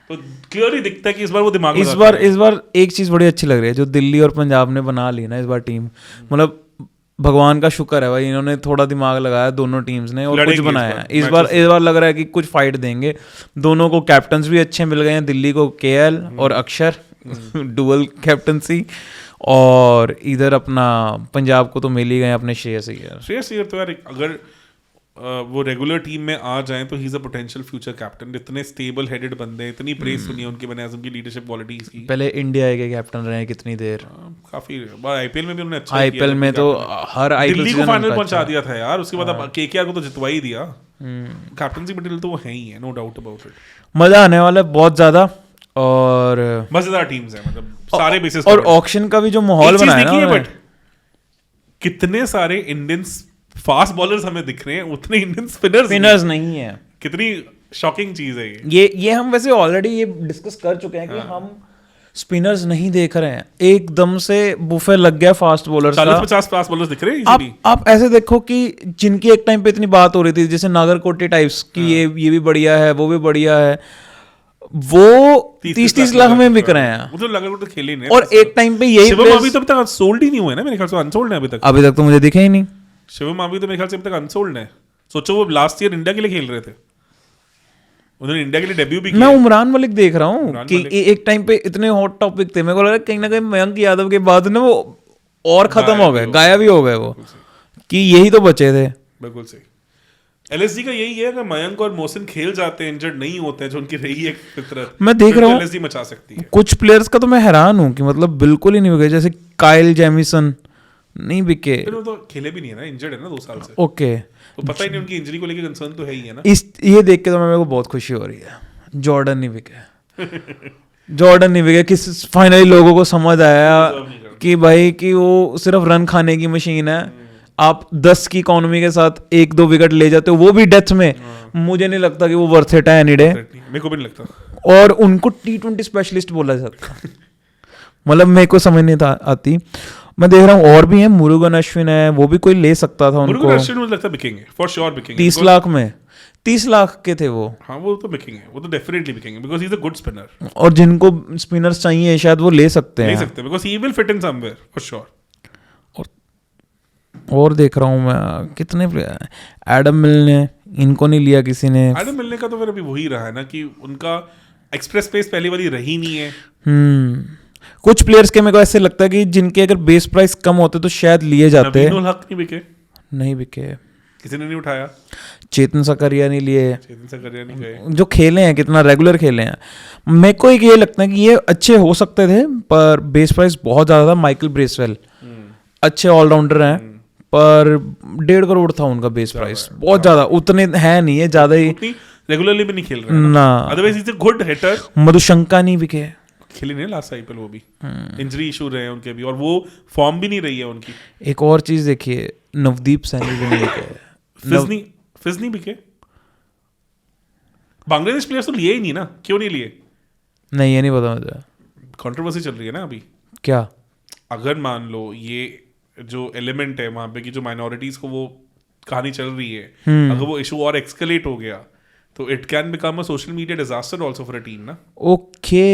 तो क्लियरली दिखता है कि इस बार वो दिमाग इस बार एक चीज बड़ी अच्छी लग रही है, जो दिल्ली और पंजाब ने बना ली ना इस बार टीम, मतलब भगवान का शुक्र है भाई, इन्होंने थोड़ा दिमाग लगाया दोनों टीम्स ने, और कुछ बनाया। इस बार लग रहा है कि कुछ फाइट देंगे। दोनों को कैप्टन्स भी अच्छे मिल गए हैं, दिल्ली को KL और अक्षर, डुअल कैप्टनसी, और इधर अपना पंजाब को तो मिल ही गए अपने श्रेयस अय्यर। तो यार अगर वो रेगुलर टीम में आ जाएं तो he is a potential future captain. इतने स्टेबल हेडेड बंदे, इतनी प्रेज सुनी है उनके बने उनकी लीडरशिप क्वालिटीज की. पहले इंडिया के कैप्टन रहे कितनी देर, काफी आईपीएल में भी उन्होंने अच्छा आईपीएल में तो हर आईपीएल दिल्ली को फाइनल पहुंचा दिया था यार. उसके बाद अब केकेआर को तो जितवा ही दिया. कैप्टनसी मटेरियल तो वो है ही है, नो डाउट अबाउट इट. मजा आने वाला है बहुत ज्यादा. और मजेदार टीम्स हैं, मतलब सारे बेसिस और ऑक्शन का भी जो माहौल बनाया ना, बट कितने सारे इंडियंस फास्ट बॉलर्स हमें दिख रहे हैं, उतने इंडियन स्पिनर्स नहीं है. कितनी शॉकिंग चीज है ये हम वैसे ऑलरेडी ये डिस्कस कर चुके हैं कि हम स्पिनर्स नहीं देख रहे हैं. एकदम से बुफे लग गया फास्ट बॉलर्स का. 40-50 फास्ट बॉलर्स दिख रहे हैं. आप ऐसे देखो कि जिनकी एक टाइम पे इतनी बात हो रही थी, जैसे नागरकोटी टाइप्स की, ये भी बढ़िया है, वो भी बढ़िया है, वो 30-30 लाख में बिक रहे हैं. वो तो नागरकोटी खेले ही नहीं. और एक टाइम पे यही शिवम अभी तक सोल्ड ही नहीं हुए ना, मेरे ख्याल से अनसोल्ड है अभी तक तो मुझे दिखे ही नहीं. शिवम अभी तो मेरे ख्याल से अभी तक अनसोल्ड है. सोचो वो लास्ट ईयर इंडिया के लिए खेल रहे थे, उन्होंने इंडिया के लिए डेब्यू भी किया. मैं उमरान मलिक देख रहा हूँ कि एक टाइम पे इतने हॉट टॉपिक थे, मेरे को लगा कहीं ना कहीं मयंक यादव के बाद ना वो और खत्म हो गए, गायब ही हो गए वो, कि यही तो बचे थे. बिल्कुल सही. एलएसजी का यही है कि मयंक और मोहसिन खेल जाते हैं, इंजर्ड नहीं होते हैं, जो उनकी रही है फितरत. मैं देख रहा हूँ एलएसजी मचा सकती है. कुछ प्लेयर्स का तो मैं हैरान हूँ कि मतलब बिल्कुल ही नहीं बिके. जैसे काइल जेमिसन नहीं बिके. वो तो खेले भी नहीं है ना, इंजर्ड है ना 2 साल से. ओके, तो पता ही नहीं, उनकी इंजरी को लेकर कंसर्न तो है ही है ना. ये देख के तो मेरे को बहुत खुशी हो रही है. जॉर्डन नहीं बिके. जॉर्डन नहीं बिके कि फाइनली लोगों को समझ आया कि भाई कि वो सिर्फ रन खाने की मशीन है. आप 10 की इकोनॉमी के साथ 1-2 विकेट ले जाते हो, वो भी डेथ में. मुझे नहीं लगता कि वो वर्थ इट है एनी डे. मेरे को भी नहीं लगता. और उनको T20 स्पेशलिस्ट बोला जाता. मतलब मेरे को समझ नहीं आती. मैं देख रहा हूँ और भी हैं, मुरुगन अश्विन है, वो भी कोई ले सकता था उनको. मुरुगन अश्विन मुझे लगता है बिकेंगे, फॉर श्योर बिकेंगे. 30 लाख में, 30 लाख के थे वो. हाँ वो तो बिकेंगे, वो तो डेफिनेटली बिकेंगे, because he is a good spinner. और जिनको स्पिनर्स चाहिए शायद वो ले सकते हैं. Because he will fit in somewhere for sure. और देख रहा हूँ मैं कितने प्लेयर, एडम मिल ने, इनको नहीं लिया किसी ने. एडम मिलने का तो फिर अभी वही रहा है ना कि उनका एक्सप्रेस पेस पहली वाली रही नहीं है. कुछ प्लेयर्स के मेरे को ऐसे लगता है कि जिनके अगर बेस प्राइस कम होते तो शायद लिए जाते. नवीनुल हक नहीं बिके, किसी ने नहीं उठाया. चेतन सकरिया नहीं लिए. चेतन सकरिया नहीं गए, जो खेले हैं कितना रेगुलर खेले हैं. मेरे को एक ये लगता है कि ये अच्छे हो सकते थे पर बेस प्राइस बहुत ज्यादा था. माइकल ब्रेसवेल अच्छे ऑलराउंडर हैं पर 1.5 करोड़ था उनका बेस प्राइस. बहुत ज्यादा उतने है नहीं है, ज्यादा ही रेगुलरली भी नहीं खेल रहे ना. Otherwise is a good hitter. Madushanka नहीं बिके, खेले नहीं लास्ट आईपीएल, वो भी इंजरी इशू रहे हैं उनके भी, और वो फॉर्म भी नहीं रही है उनकी. एक और चीज देखिए, नवदीप सैनी भी नहीं बिके. फिज नहीं बिके. बांग्लादेश प्लेयर्स तो लिए ही नहीं ना, क्यों नहीं लिए? नहीं, ये नहीं पता मुझे. कंट्रोवर्सी चल रही है ना अभी. क्या? अगर मान लो ये जो एलिमेंट है वहां पे कि जो माइनॉरिटीज को वो कहानी चल रही है, अगर वो इशू और एक्सकेलेट हो गया तो it can become a social media disaster also for a team ना. ओके,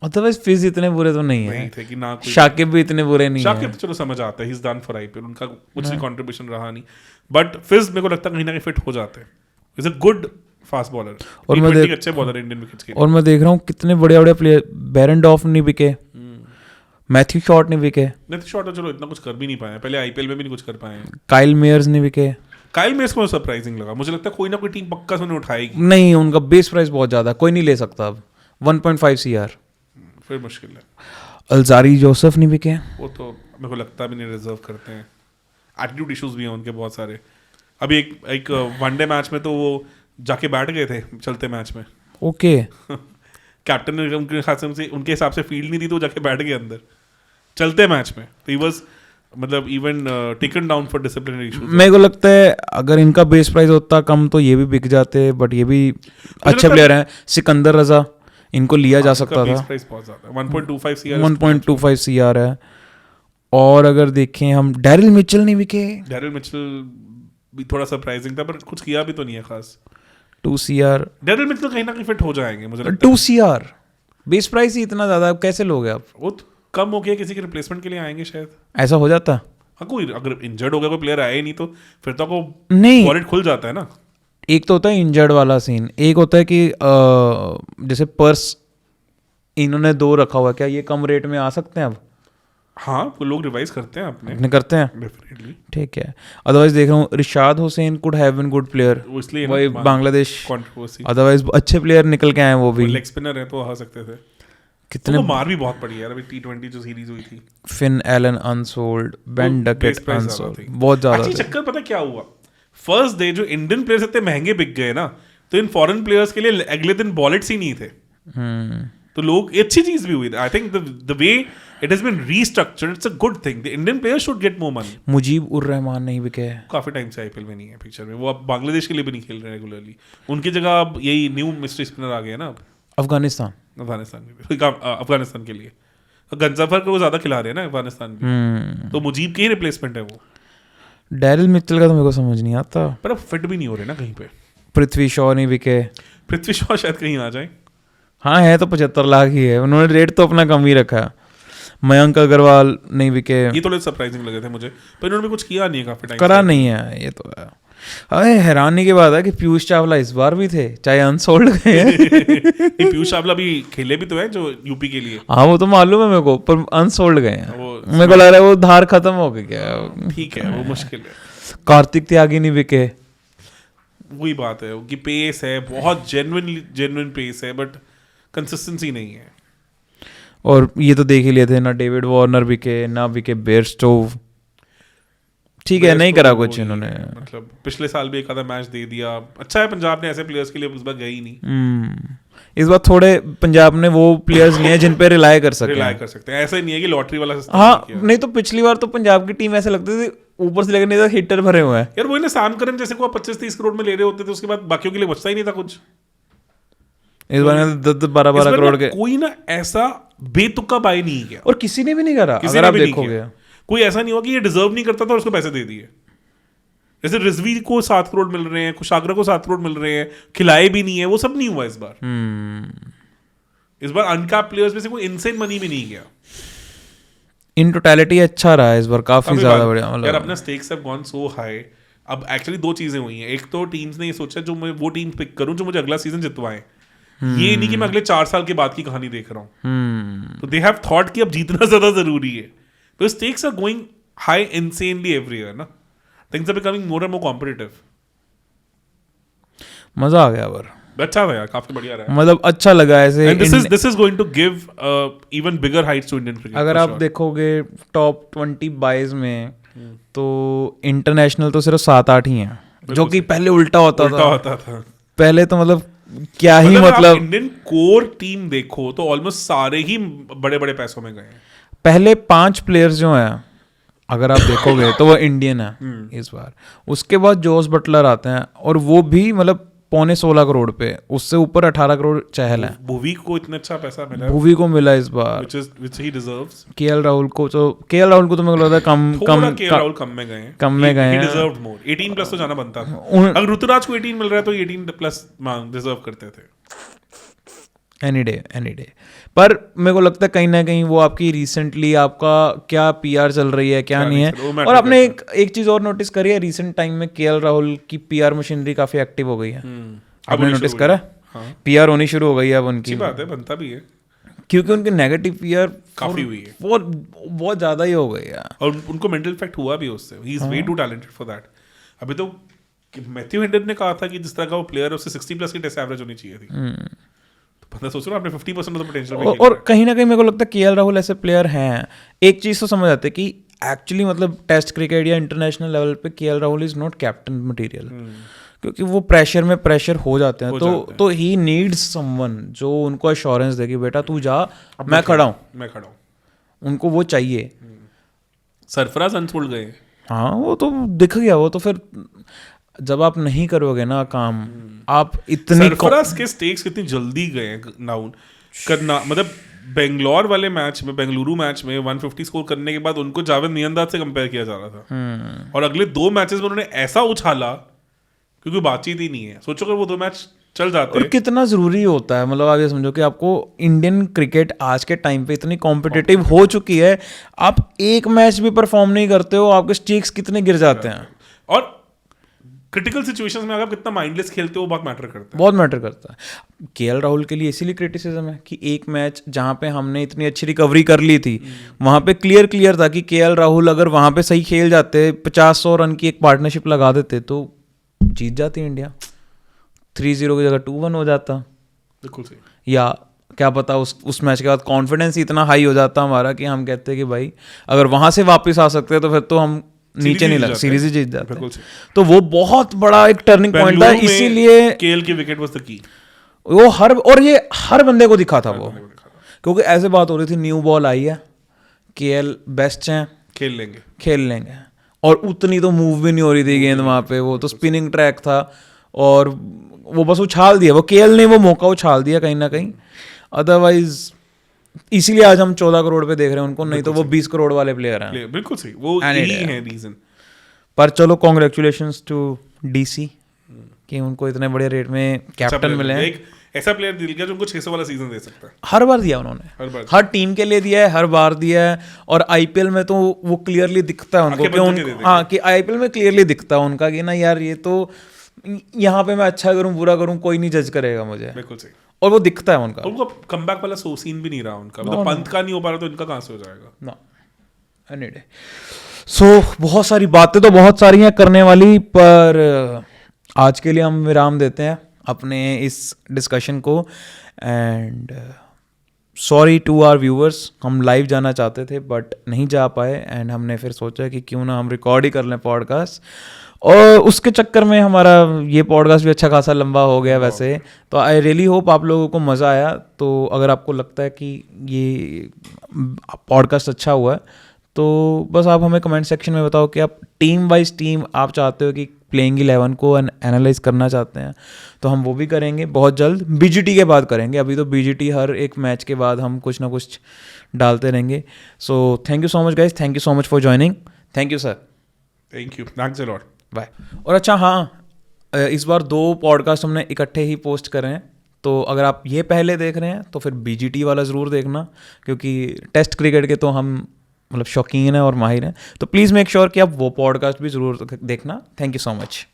अदरवाइज फिज इतने बुरे तो नहीं है थे कि ना कोई. शाकिब भी इतने बुरे नहीं है. शाकिब तो चलो समझ आता है, he is done for IPL, उनका कुछ भी कंट्रीब्यूशन रहा नहीं. बट फिज मेरे को लगता है कहीं ना कहीं फिट हो जाते हैं. Is a good fast bowler और मैं अच्छे बॉलर इंडियन विकेट्स के. और मैं देख रहा हूँ कितने बड़े बड़े प्लेयर, बैरनडॉर्फ नहीं बिके, मैथ्यू शॉट नहीं बिके. मैथ्यू शॉट तो चलो इतना कुछ कर भी नहीं पाए, पहले आईपीएल में भी नहीं कुछ कर पाए. काइल मेयर्स नहीं बिके. काइल मेयर्स को सरप्राइजिंग लगा, मुझे लगता है कोई ना कोई टीम पक्का से उन्हें उठाएगी. नहीं, उनका बेस प्राइस बहुत ज्यादा, कोई नहीं ले सकता अब. 1.5 CR फिर मुश्किल है. अल्जारी जोसेफ नहीं बिके. वो तो मेरे को लगता भी नहीं रिजर्व करते हैं. एटीट्यूड इश्यूज भी हैं उनके बहुत सारे. अभी एक वनडे मैच में तो वो जाके बैठ गए थे चलते मैच में. ओके. कैप्टन ने उनके हिसाब से फील्ड नहीं दी तो वो जाके बैठ गए अंदर चलते मैच में. तो ही वाज मतलब even taken down for disciplinary issues. मेरे को लगता है अगर इनका बेस प्राइस होता कम तो ये भी बिक जाते, बट ये भी अच्छे प्लेयर हैं. सिकंदर रजा, इनको लिया जा सकता था. 1.25 CR है. और अगर देखें हम, डैरिल मिचेल नहीं बिके. डैरिल मिचेल भी थोड़ा सरप्राइजिंग था पर कुछ किया भी तो नहीं है खास. 2 CR. डैरिल मिचेल कहीं ना कहीं फिट हो जाएंगे मुझे लगता है. 2 CR बेस प्राइस ही इतना ज्यादा, कैसे लोगे आप? वो कम हो गया, किसी के रिप्लेसमेंट के लिए आएंगे शायद. ऐसा हो जाता. हाँ, कोई अगर इंजर्ड हो गया कोई प्लेयर आया ही नहीं तो फिर तो को नहीं, वॉलेट खुल जाता है ना. एक तो होता है इंजर्ड वाला सीन, एक होता है कि जैसे पर्स इन्होंने 2 रखा हुआ, क्या ये कम रेट में आ सकते हैं अब? हाँ लोग रिवाइज करते हैं अपने करते हैं, डेफिनेटली। ठीक है। अदरवाइज देख रहा हूँ Rishad Hussain could have been good player, वो इसलिए वही बांग्लादेश, कंट्रोवर्सी, अदरवाइज अच्छे प्लेयर निकल के आए वो भी। लेग स्पिनर है तो आ सकते थे। कितने वो मार भी बहुत पड़ी यार अभी T20 जो सीरीज हुई थी। Finn Allen unsold, Ben Duckett unsold, बहुत ज्यादा अच्छी चक्कर पता क्या हुआ, फर्स्ट डे जो इंडियन प्लेयर्स इतने महंगे बिक गए ना, तो इन फॉरेन प्लेयर्स के लिए अगले दिन वॉलेट्स ही नहीं थे। तो लोग, ये अच्छी चीज भी हुई। I think the way it has been restructured, it's a good thing. The Indian players should get more money. Mujeeb ur Rahman नहीं बिके, काफी टाइम से आईपीएल में नहीं है पिक्चर में, वो अब बांग्लादेश के लिए भी नहीं खेल रहे रेगुलरली। उनकी जगह अब यही न्यू मिस्ट्री स्पिनर आ गया ना अब अफगानिस्तान अफगानिस्तान के लिए। गंजाफर को वो ज्यादा खिला रहे हैं ना अफगानिस्तान भी, तो मुजीब की ही रिप्लेसमेंट है वो। डैरिल मित्तल का तो मेरे को समझ नहीं आता, पर अब फिट भी नहीं हो रहे ना कहीं पे। पृथ्वी शॉ नहीं बिके, पृथ्वी शॉ शायद कहीं आ जाए। हाँ है तो 75 लाख ही है, उन्होंने रेट तो अपना कम ही रखा। मयंक अग्रवाल नहीं बिके, ये थोड़े सरप्राइजिंग लगे थे मुझे, पर इन्होंने भी कुछ किया नहीं है काफी टाइम करा नहीं है, ये तो है। अरे हैरानी की बात है कि पीयूष चावला इस बार भी थे, चाहे अनसोल्ड गए हैं। पीयूष चावला भी खेले भी तो है जो यूपी के लिए। हाँ वो तो मालूम है मेरे को, पर अनसोल्ड गए हैं। वो मेरे को लग रहा है वो धार खत्म हो गई क्या। ठीक है, वो मुश्किल है। कार्तिक त्यागी नहीं बिके, वही बात है कि पेस है, बहुत जेन्युइन पेस है, बट कंसिस्टेंसी नहीं है। और ये तो देख ही लिए थे ना, डेविड वार्नर बिके ना बिके बेयरस्टोव, ठीक है नहीं करा कुछ इन्होंने। मतलब पिछले साल भी एक आधा मैच दे दिया। अच्छा है पंजाब ने ऐसे प्लेयर्स के लिए इस बार गए ही नहीं। इस बार थोड़े पंजाब ने वो प्लेयर्स लिए हैं जिन पे रिलाई कर सकते हैं। ऐसा नहीं है कि लॉटरी वाला सिस्टम। हाँ नहीं तो पिछली बार तो पंजाब की टीम ऐसे लगती थी ऊपर से लेकर नहीं था, हिटर भरे हुए हैं यार। वो ना साम करन जैसे को 25-30 करोड़ में ले रहे होते थे, उसके बाद बाकियों के लिए बचता ही नहीं था कुछ। इस बार 10-12 करोड़ के कोई ना ऐसा बेतुका बाय नहीं किया, और किसी ने भी नहीं करा। अगर आप देखोगे कोई ऐसा नहीं हुआ कि ये डिजर्व नहीं करता था और उसको पैसे दे दिए। जैसे रिजवी को 7 करोड़ मिल रहे हैं, कुशाग्रा को 7 करोड़ मिल रहे हैं, खिलाए भी नहीं है, वो सब नहीं हुआ इस बार। इस बार अनकैप प्लेयर्स में से कोई इनसेन मनी भी नहीं गया। इन टोटलिटी अच्छा रहा है इस बार, काफी ज्यादा बढ़िया। यार अपना stakes have gone so high. अब एक्चुअली 2 चीजें हुई हैं। एक तो टीम्स ने ये सोचा जो मैं वो टीम पिक करूं जो मुझे अगला सीजन जितवाए। ये नहीं कि मैं अगले 4 साल के बाद की कहानी देख रहा हूं। तो दे हैव थॉट कि अब जीतना ज्यादा जरूरी है। तो stakes are going high insanely every year ना। Things are becoming more and more competitive. मजा आ गया पर अच्छा था यार, काफी बढ़िया रहा। मतलब अच्छा लगा ऐसे। This is going to give even bigger heights to Indian cricket. अगर आप देखोगे टॉप 20 बाइज में तो इंटरनेशनल तो सिर्फ 7-8 ही हैं, जो कि पहले उल्टा होता था। पहले तो मतलब क्या ही मतलब इंडियन कोर टीम देखो तो ऑलमोस्ट सारे ही बड़े बड़े पैसों में गए हैं। पहले 5 प्लेयर्स जो हैं अगर आप देखोगे तो वो इंडियन है इस बार। उसके बाद जोस बटलर आते हैं और वो भी मतलब 15.16 करोड़ पे, उससे ऊपर 18 करोड़ चहल है। भुवी को इतना अच्छा पैसा मिला, भुवी को मिला इस बार, which he deserves। KL Rahul को तो मेरे को लगता है कम में गए हैं। He deserved more। 18 प्लस तो जाना बनता था। अगर ऋतुराज को 18 मिल रहा है तो 18 प्लस डिजर्व करते थे। Any day. पर मेरे को लगता है कहीं ना कहीं वो आपकी रिसेंटली आपका क्या पीआर चल रही है क्या नहीं है। और आपने एक चीज और नोटिस करी है, रिसेंट टाइम में केएल राहुल की पीआर मशीनरी काफी एक्टिव हो गई है। आपने नोटिस करा? पीआर होनी शुरू हो गई है अब उनकी। अच्छी बात है, बनता भी है, क्योंकि उनकी नेगेटिव पीआर काफी हुई है, बहुत ज्यादा ही हो गई है। और उनको मेंटल इफेक्ट हुआ भी उससे। He is way too talented for that. अभी तो मैथ्यू हेडन ने कहा था कि जिस तरह का वो प्लेयर है उससे 60 प्लस की टेस्ट एवरेज होनी चाहिए थी। सोचो ना, आपने 50% ऑफ द पोटेंशियल। और कहीं ना कहीं मेरे को लगता है केएल राहुल ऐसे प्लेयर हैं। एक चीज तो समझ आते कि एक्चुअली मतलब टेस्ट क्रिकेट या इंटरनेशनल लेवल पे KL Rahul is not captain material, क्योंकि वो प्रेशर हो जाते हैं। तो ही नीड्स समवन जो उनको एश्योरेंस दे कि बेटा तू जा, मैं खड़ा हूँ। उनको वो चाहिए। सरफराज अनसोल्ड गए। हाँ वो तो दिख गया। वो तो फिर जब आप नहीं करोगे ना काम, आप इतनी सरफराज के स्टेक्स कितनी जल्दी गए डाउन करना। मतलब बेंगलुरु मैच में 150 स्कोर करने के बाद उनको जावेद मियांदाद से कंपेयर किया जा रहा था, और अगले 2 मैचेस में उन्होंने ऐसा उछाला क्योंकि बातचीत ही नहीं है। सोचो अगर वो 2 मैच चल जाते हैं, कितना जरूरी होता है। मतलब आप ये समझो कि आपको इंडियन क्रिकेट आज के टाइम पे इतनी कॉम्पिटिटिव हो चुकी है, आप एक मैच भी परफॉर्म नहीं करते हो, आपके स्ट्रीक्स कितने गिर जाते हैं। और क्रिटिकल सिचुएशंस में अगर आप कितना माइंडलेस खेलते हो वो बहुत मैटर करता है। बहुत मैटर करता है। केएल राहुल के लिए इसीलिए क्रिटिसिज्म है कि एक मैच जहाँ पे हमने इतनी अच्छी रिकवरी कर ली थी वहाँ पे क्लियर था कि केएल राहुल अगर वहाँ पे सही खेल जाते, 50-100 रन की एक पार्टनरशिप लगा देते तो जीत जाती इंडिया, 3-0 की जगह 2-1 हो जाता। बिल्कुल सही। या क्या पता उस मैच के बाद कॉन्फिडेंस इतना हाई हो जाता हमारा कि हम कहते हैं कि भाई अगर वहाँ से वापस आ सकते हैं तो फिर तो हम नीचे नहीं लग, सीरीज ही जीत जाते हैं। तो वो बहुत बड़ा एक टर्निंग पॉइंट था, इसीलिए केएल की विकेट वाज द की। वो ये हर बंदे को दिखा था वो, क्योंकि ऐसे बात हो रही थी न्यू बॉल आई है, केएल बेस्ट हैं, खेल लेंगे और उतनी तो मूव भी नहीं हो रही थी गेंद वहाँ पे, वो तो स्पिनिंग ट्रैक था और वो बस उछाल दिया, वो केएल ने वो मौका उछाल दिया कहीं ना कहीं। अदरवाइज इसीलिए आज हम 14 करोड़ पे देख रहे हैं उनको, नहीं तो वो 20 करोड़ वाले प्लेयर हैं। बिल्कुल सही, वो यही है रीजन। पर चलो कॉन्ग्रेचुलेशंस टू डीसी कि उनको इतने बड़े रेट में कैप्टन मिले हैं। एक ऐसा प्लेयर दिल गया जो उनको 600 वाला सीजन दे सकता है। हर बार दिया उन्होंने, हर टीम के लिए दिया है, हर बार दिया है। और आईपीएल में तो वो क्लियरली दिखता है उनको कि आईपीएल में क्लियरली दिखता है उनका कि ना यार ये तो यहाँ पे मैं अच्छा करूँ बुरा करूँ कोई नहीं जज करेगा मुझे। बिल्कुल सही। और वो दिखता है उनका, उनको कमबैक वाला सीन भी नहीं रहा उनका, मतलब पंत का नहीं हो पा रहा तो इनका कहाँ से हो जाएगा ना एनी डे। सो बहुत सारी बातें तो बहुत सारी हैं करने वाली, पर आज के लिए हम विराम देते हैं अपने इस डिस्कशन को। And sorry to our viewers, हम लाइव जाना चाहते थे बट नहीं जा पाए, एंड हमने फिर सोचा कि क्यों ना हम रिकॉर्ड ही कर लें पॉडकास्ट, और उसके चक्कर में हमारा ये पॉडकास्ट भी अच्छा खासा लंबा हो गया वैसे। तो आई रियली होप आप लोगों को मज़ा आया। तो अगर आपको लगता है कि ये पॉडकास्ट अच्छा हुआ है तो बस आप हमें कमेंट सेक्शन में बताओ कि आप टीम वाइज टीम आप चाहते हो कि प्लेइंग 11 को एनालाइज करना चाहते हैं, तो हम वो भी करेंगे बहुत जल्द। बीजीटी के बाद करेंगे, अभी तो बीजीटी हर एक मैच के बाद हम कुछ ना कुछ डालते रहेंगे। So thank you so much guys, thank you so much for joining. Thank you sir. Thank you, thanks a lot, bye. और अच्छा हाँ, इस बार 2 पॉडकास्ट हमने इकट्ठे ही पोस्ट करे हैं, तो अगर आप ये पहले देख रहे हैं तो फिर बीजीटी वाला ज़रूर देखना, क्योंकि टेस्ट क्रिकेट के तो हम मतलब शौकीन हैं और माहिर हैं। तो प्लीज़ मेक श्योर कि आप वो पॉडकास्ट भी ज़रूर देखना। Thank you so much.